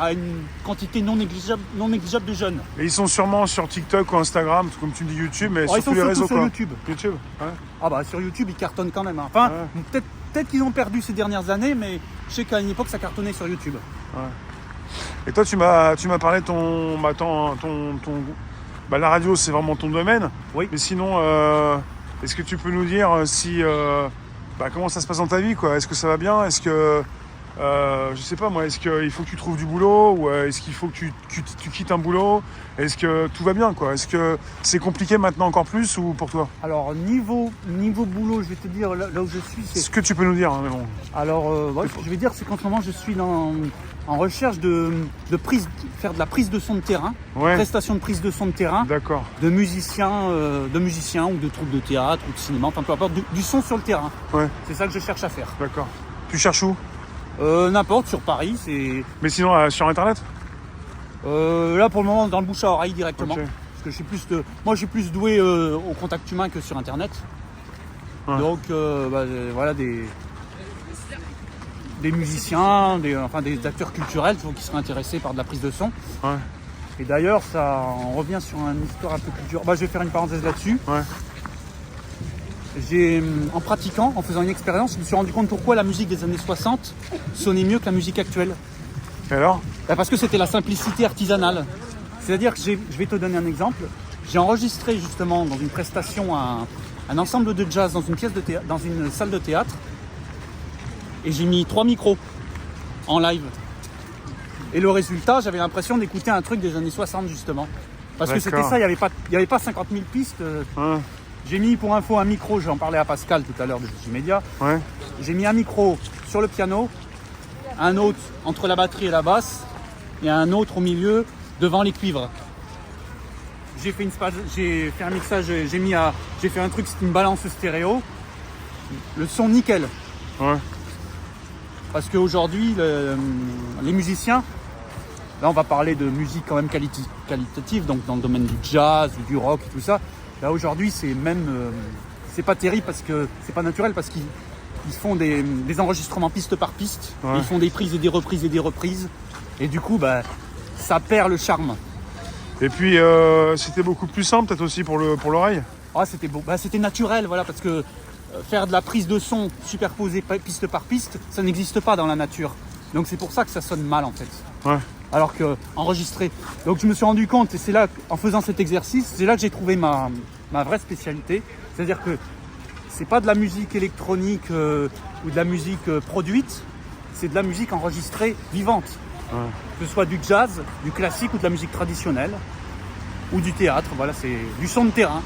à une quantité non négligeable de jeunes. et ils sont sûrement sur TikTok ou Instagram, comme tu me dis YouTube, mais Oh, sur ils sont tous les surtout réseaux, sur quoi. YouTube. YouTube, ouais. Ah bah sur YouTube, ils cartonnent quand même. Hein. Enfin, Ouais. peut-être qu'ils ont perdu ces dernières années, mais je sais qu'à une époque, ça cartonnait sur YouTube. Et toi, tu m'as parlé de la radio, c'est vraiment ton domaine. Oui. Mais sinon, est-ce que tu peux nous dire si comment ça se passe dans ta vie, quoi? Est-ce que ça va bien? Est-ce que je sais pas moi, est-ce qu'il faut que tu trouves du boulot ou est-ce qu'il faut que tu quittes un boulot? Est-ce que tout va bien, quoi? Est-ce que c'est compliqué maintenant encore plus ou pour toi? Alors niveau boulot, je vais te dire là où je suis, c'est. Ce que tu peux nous dire, hein, mais bon. Alors je vais dire c'est qu'en ce moment je suis en recherche de faire de la prise de son de terrain, Ouais. prestation de prise de son de terrain, D'accord. de musiciens ou de troupes de théâtre ou de cinéma, enfin peu importe, du son sur le terrain. Ouais. C'est ça que je cherche à faire. D'accord. Tu cherches où? N'importe, sur Paris, c'est. Mais sinon sur internet? Là pour le moment dans le bouche à oreille directement. Ok. Parce que moi je suis plus doué au contact humain que sur internet. Ouais. Donc voilà des musiciens, des acteurs culturels qui seraient intéressés par de la prise de son. Ouais. Et d'ailleurs on revient sur une histoire un peu culturelle. Je vais faire une parenthèse là-dessus. Ouais. En pratiquant, en faisant une expérience, je me suis rendu compte pourquoi la musique des années 60 sonnait mieux que la musique actuelle. Et alors? Parce que c'était la simplicité artisanale. C'est-à-dire que je vais te donner un exemple. J'ai enregistré justement dans une prestation un ensemble de jazz dans une pièce de théâtre, dans une salle de théâtre, et j'ai mis 3 micros en live. Et le résultat, j'avais l'impression d'écouter un truc des années 60 justement. Parce que c'était D'accord. ça, il n'y avait pas 50 000 pistes. Ouais. J'ai mis pour info un micro, j'en parlais à Pascal tout à l'heure de Multimédia. Ouais. J'ai mis un micro sur le piano, un autre entre la batterie et la basse, et un autre au milieu devant les cuivres. J'ai fait un mixage, j'ai fait un truc, c'était une balance stéréo. Le son nickel. Ouais. Parce qu'aujourd'hui, les musiciens, là on va parler de musique quand même qualitative, donc dans le domaine du jazz ou du rock et tout ça. Là aujourd'hui c'est pas terrible parce que c'est pas naturel parce qu'ils font des enregistrements piste par piste, Ouais. ils font des prises et des reprises et des reprises, et du coup ça perd le charme. Et puis c'était beaucoup plus simple peut-être aussi pour l'oreille. Ah c'était beau, c'était naturel voilà parce que faire de la prise de son superposée piste par piste, ça n'existe pas dans la nature. Donc c'est pour ça que ça sonne mal en fait. Ouais. Alors que enregistré. Donc je me suis rendu compte, et c'est là, en faisant cet exercice, c'est là que j'ai trouvé ma vraie spécialité. C'est-à-dire que c'est pas de la musique électronique ou de la musique produite, c'est de la musique enregistrée vivante. Ouais. Que ce soit du jazz, du classique ou de la musique traditionnelle, ou du théâtre, voilà, c'est du son de terrain.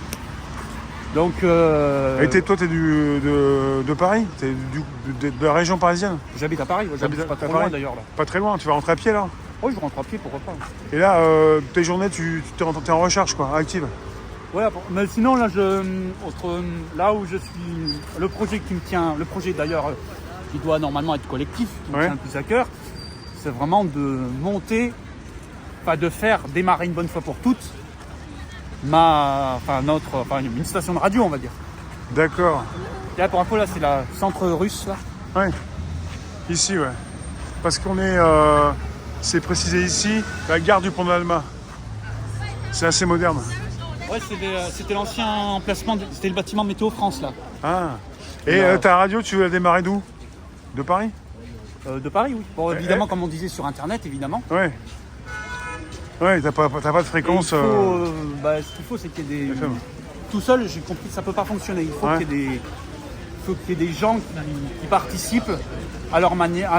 Donc Et toi, t'es de Paris? T'es de la région parisienne? j'habite à Paris, j'habite pas trop loin d'ailleurs là. Pas très loin, tu vas rentrer à pied là? Oh, je rentre à pied, pourquoi pas. Et là, tes journées, t'es en recherche, quoi, active? Ouais, mais sinon là, là où je suis, le projet qui me tient, le projet d'ailleurs qui doit normalement être collectif, qui me Ouais. tient le plus à cœur, c'est vraiment de monter, de faire démarrer une bonne fois pour toutes une station de radio, on va dire. D'accord. Et là, pour info, là, c'est la centre russe, là. Ouais. Ici, ouais. Parce qu'on est, c'est précisé ici, la gare du Pont de l'Alma. C'est assez moderne. Ouais, c'était l'ancien emplacement, c'était le bâtiment Météo France, là. Ah. Et ta radio, tu veux la démarrer d'où? De Paris? De Paris, oui. Bon, évidemment, comme on disait sur Internet, évidemment. Ouais. Ouais, t'as pas de fréquence. Ce qu'il faut, c'est qu'il y ait des. Tout seul, j'ai compris que ça peut pas fonctionner. Il faut qu'il y ait des gens qui participent à leur manière,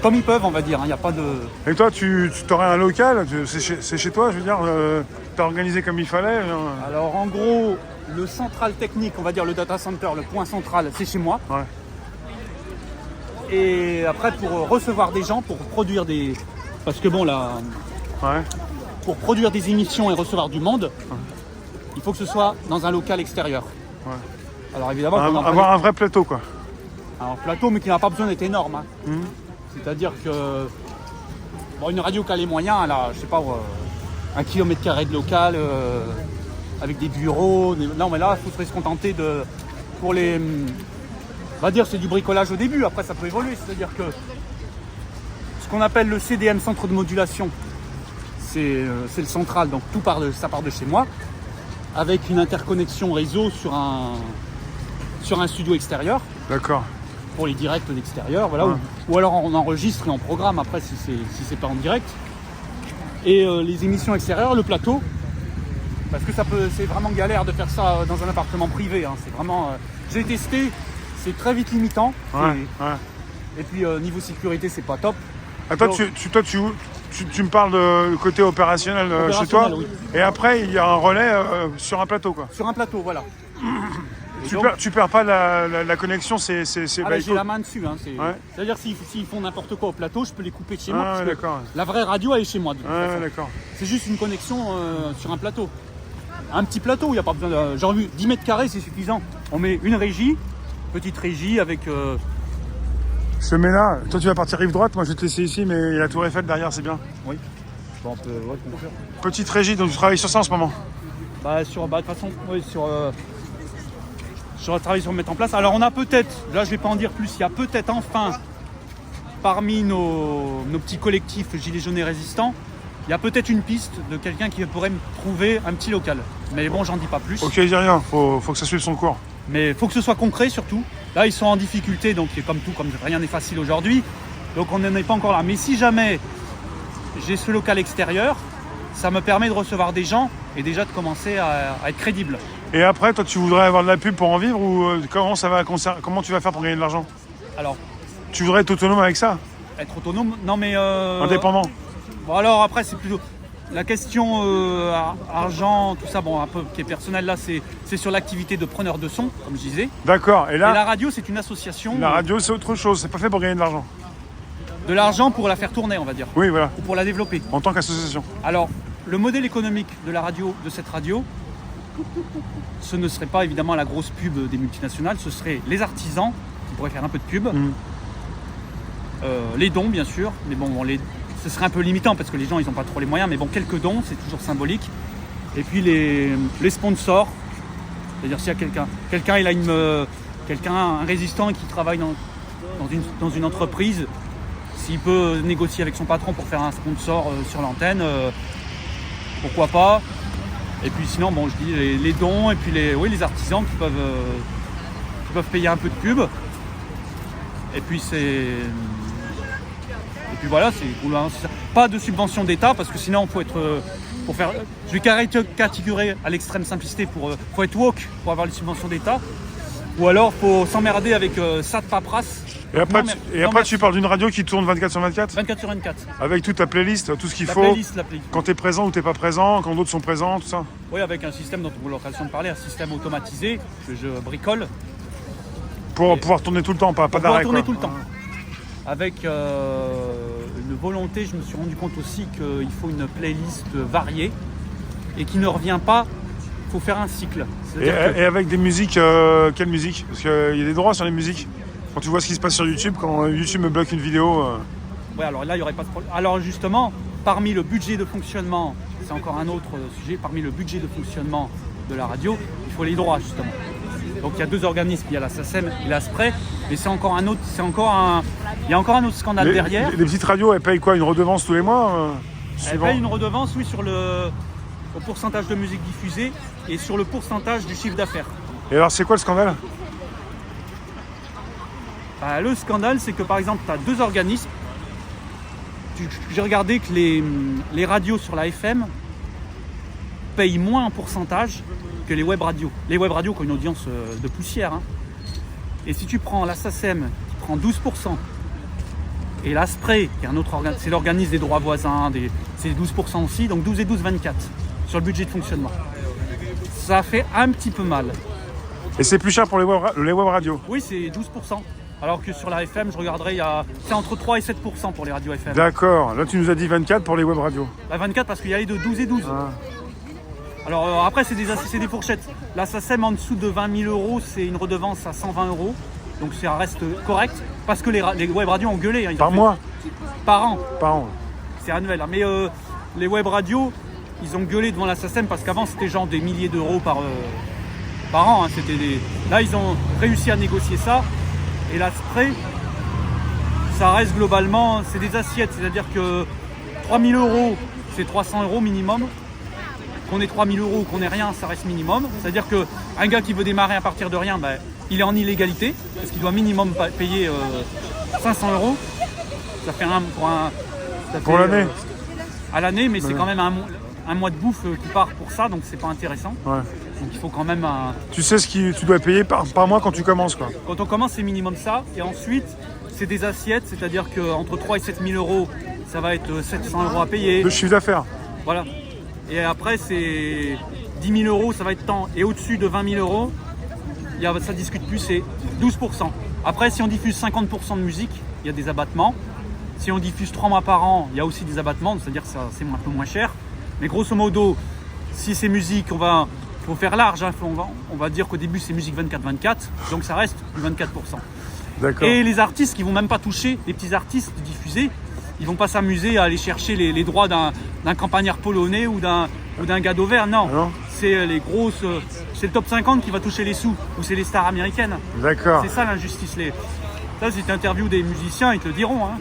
comme ils peuvent, on va dire. Il n'y a pas de. Et toi, tu aurais un local, c'est chez toi, je veux dire, t'as organisé comme il fallait. Alors en gros, le central technique, on va dire le data center, le point central, c'est chez moi. Ouais. Et après, pour recevoir des gens, pour produire des. Parce que bon, là. Ouais. Pour produire des émissions et recevoir du monde, il faut que ce soit dans un local extérieur. Ouais. Alors évidemment, avoir un vrai plateau, quoi. Un plateau, mais qui n'a pas besoin d'être énorme. Hein. C'est-à-dire que une radio qui a les moyens, elle a, je sais pas, 1 km² de local, avec des bureaux. Non, mais là, il faudrait se contenter de. Pour les. On va dire c'est du bricolage au début, après ça peut évoluer. C'est-à-dire que ce qu'on appelle le CDM, centre de modulation, c'est le central, donc ça part de chez moi, avec une interconnexion réseau sur un studio extérieur. D'accord. Pour les directs d'extérieur, voilà, ou alors on enregistre et on programme après si c'est pas en direct. Et les émissions extérieures, le plateau, parce que c'est vraiment galère de faire ça dans un appartement privé. Hein, c'est vraiment, j'ai testé, c'est très vite limitant. Et puis niveau sécurité, c'est pas top. Ah, toi, tu me parles de côté opérationnel, chez toi, oui. Et après il y a un relais sur un plateau, quoi. Sur un plateau, voilà. Tu perds pas la connexion, c'est j'ai la main dessus. Hein, c'est-à-dire s'ils font n'importe quoi au plateau, je peux les couper de chez moi. Parce que la vraie radio, elle est chez moi. D'accord. C'est juste une connexion sur un plateau. Un petit plateau, il n'y a pas besoin de. Genre 10 mètres carrés, c'est suffisant. On met une régie, petite régie avec. Ce mets-là, toi tu vas partir rive droite, moi je vais te laisser ici, mais il y a la tour Eiffel derrière, c'est bien. Oui. Bon, on peut conclure. Petite régie, donc tu travailles sur ça en ce moment? De toute façon, oui, sur le travail sur mettre en place. Alors on a peut-être, là je vais pas en dire plus, il y a peut-être enfin parmi nos petits collectifs gilets jaunes et résistants, il y a peut-être une piste de quelqu'un qui pourrait me trouver un petit local. Mais bon, j'en dis pas plus. Ok, dis rien, faut que ça suive son cours. Mais il faut que ce soit concret surtout. Là ils sont en difficulté, donc comme rien n'est facile aujourd'hui. Donc on n'en est pas encore là. Mais si jamais j'ai ce local extérieur, ça me permet de recevoir des gens et déjà de commencer à être crédible. Et après, toi, tu voudrais avoir de la pub pour en vivre ou comment tu vas faire pour gagner de l'argent? Alors, tu voudrais être autonome avec ça? Être autonome? Non, mais... Indépendant? Bon, alors après, c'est plutôt... La question argent, tout ça, bon, un peu qui est personnel, là, c'est sur l'activité de preneur de son, comme je disais. D'accord. Et la radio, c'est une association... La radio, c'est autre chose. C'est pas fait pour gagner de l'argent. De l'argent pour la faire tourner, on va dire. Oui, voilà. Ou pour la développer. En tant qu'association. Alors, le modèle économique de la radio, de cette radio, ce ne serait pas évidemment la grosse pub des multinationales, ce serait les artisans qui pourraient faire un peu de pub, les dons bien sûr, mais bon, ce serait un peu limitant parce que les gens ils n'ont pas trop les moyens, mais bon, quelques dons, c'est toujours symbolique. Et puis les sponsors, c'est-à-dire s'il y a quelqu'un il a un résistant qui travaille dans une entreprise, s'il peut négocier avec son patron pour faire un sponsor sur l'antenne, pourquoi pas. Et puis sinon, bon, je dis les dons et puis les artisans qui peuvent payer un peu de pub. Et puis voilà, c'est cool, hein, c'est ça. Pas de subvention d'État parce que sinon je vais caricaturer à l'extrême simplicité faut être woke pour avoir les subventions d'État. Ou alors faut s'emmerder avec ça de paperasse. Et après, tu parles d'une radio qui tourne 24 sur 24? 24 sur 24. Avec toute ta playlist, tout ce qu'il faut. La playlist. Quand tu es présent ou tu n'es pas présent, quand d'autres sont présents, tout ça. Oui, avec un système dont on a l'occasion de parler, un système automatisé que je bricole. Pour pouvoir tourner tout le temps, pas d'arrêt. Pour tourner tout le temps. Avec une volonté, je me suis rendu compte aussi qu'il faut une playlist variée et qui ne revient pas. Il faut faire un cycle. Et avec des musiques, quelle musique? Parce qu'il y a des droits sur les musiques. Quand tu vois ce qui se passe sur YouTube, quand YouTube me bloque une vidéo... Oui, alors là, il n'y aurait pas de problème. Alors justement, parmi le budget de fonctionnement, c'est encore un autre sujet, parmi le budget de fonctionnement de la radio, il faut les droits, justement. Donc il y a deux organismes, il y a la SACEM et l'ASPRE, mais il y a encore un autre scandale derrière. Les petites radios, elles payent quoi? Une redevance tous les mois Elles payent une redevance, oui, au pourcentage de musique diffusée et sur le pourcentage du chiffre d'affaires. Et alors, c'est quoi le scandale? Bah, le scandale, c'est que par exemple, tu as 2 organismes. J'ai regardé que les radios sur la FM payent moins en pourcentage que les web radios. Les web radios qui ont une audience de poussière. Hein. Et si tu prends la SACEM, qui prend 12%, et l'ASPRE, qui est un autre organisme, c'est l'organisme des droits voisins, c'est 12% aussi, donc 12 et 12, 24 sur le budget de fonctionnement. Ça fait un petit peu mal. Et c'est plus cher pour les web radios? Oui, c'est 12%. Alors que sur la FM, je regarderai, c'est entre 3 et 7% pour les radios FM. D'accord. Là, tu nous as dit 24 pour les web radios. La 24 parce qu'il y a les de 12 et 12. Ah. Alors après, c'est des fourchettes. La SACEM en dessous de 20 000 euros, c'est une redevance à 120 euros. Donc ça reste correct. Parce que les web radios ont gueulé. Hein, Par mois? Par an. Par an. C'est annuel. Hein. Mais les web radios, ils ont gueulé devant la SACEM parce qu'avant, c'était genre des milliers d'euros par an. Hein. Là, ils ont réussi à négocier ça. Et l'ASPRE, ça reste globalement, c'est des assiettes. C'est-à-dire que 3 000 euros, c'est 300 euros minimum. Qu'on ait 3 000 euros ou qu'on ait rien, ça reste minimum. C'est-à-dire qu'un gars qui veut démarrer à partir de rien, ben, il est en illégalité. Parce qu'il doit minimum payer 500 euros. Ça fait pour l'année. À l'année, mais c'est quand même un mois de bouffe qui part pour ça, donc c'est pas intéressant. Ouais. Donc il faut quand même... Tu sais ce que tu dois payer par mois quand tu commences, quoi. Quand on commence, c'est minimum ça. Et ensuite, c'est des assiettes, c'est-à-dire qu'entre 3 et 7 000 euros, ça va être 700 euros à payer. De chiffre d'affaires. Voilà. Et après, c'est 10 000 euros, ça va être tant. Et au-dessus de 20 000 euros, ça discute plus, c'est 12%. Après, si on diffuse 50% de musique, il y a des abattements. Si on diffuse 3 mois par an, il y a aussi des abattements, c'est-à-dire que c'est un peu moins cher. Mais grosso modo, si c'est musique, faut faire large. Hein, on va dire qu'au début, c'est musique 24-24, donc ça reste du 24%. D'accord. Et les artistes qui vont même pas toucher, les petits artistes diffusés, ils vont pas s'amuser à aller chercher les droits d'un campagnard polonais ou d'un gars d'Auvergne. Non. C'est les grosses. C'est le top 50 qui va toucher les sous, ou c'est les stars américaines. D'accord. C'est ça l'injustice. Ça, si tu interviews des musiciens, ils te le diront. Hein.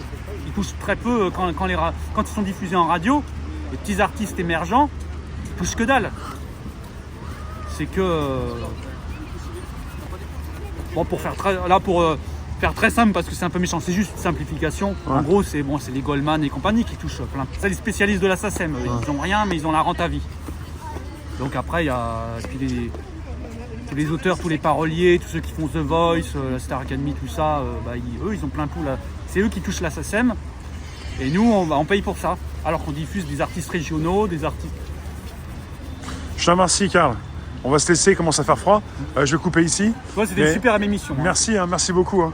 Ils touchent très peu quand ils sont diffusés en radio. Les petits artistes émergents, ils touchent que dalle. C'est que. Bon, pour faire très simple, parce que c'est un peu méchant, c'est juste une simplification. Ouais. En gros, c'est les Goldman et compagnie qui touchent plein. C'est les spécialistes de la SACEM. Ouais. Ils n'ont rien, mais ils ont la rente à vie. Donc après, il y a tous les auteurs, tous les paroliers, tous ceux qui font The Voice, la Star Academy, tout ça, eux, ils ont plein pot. C'est eux qui touchent la SACEM. Et nous, on paye pour ça. Alors qu'on diffuse des artistes régionaux, des artistes... Je te remercie, Karl. On va se laisser, il commence à faire froid. Je vais couper ici. Ouais, c'était une super émission. Merci, hein, merci beaucoup. Hein.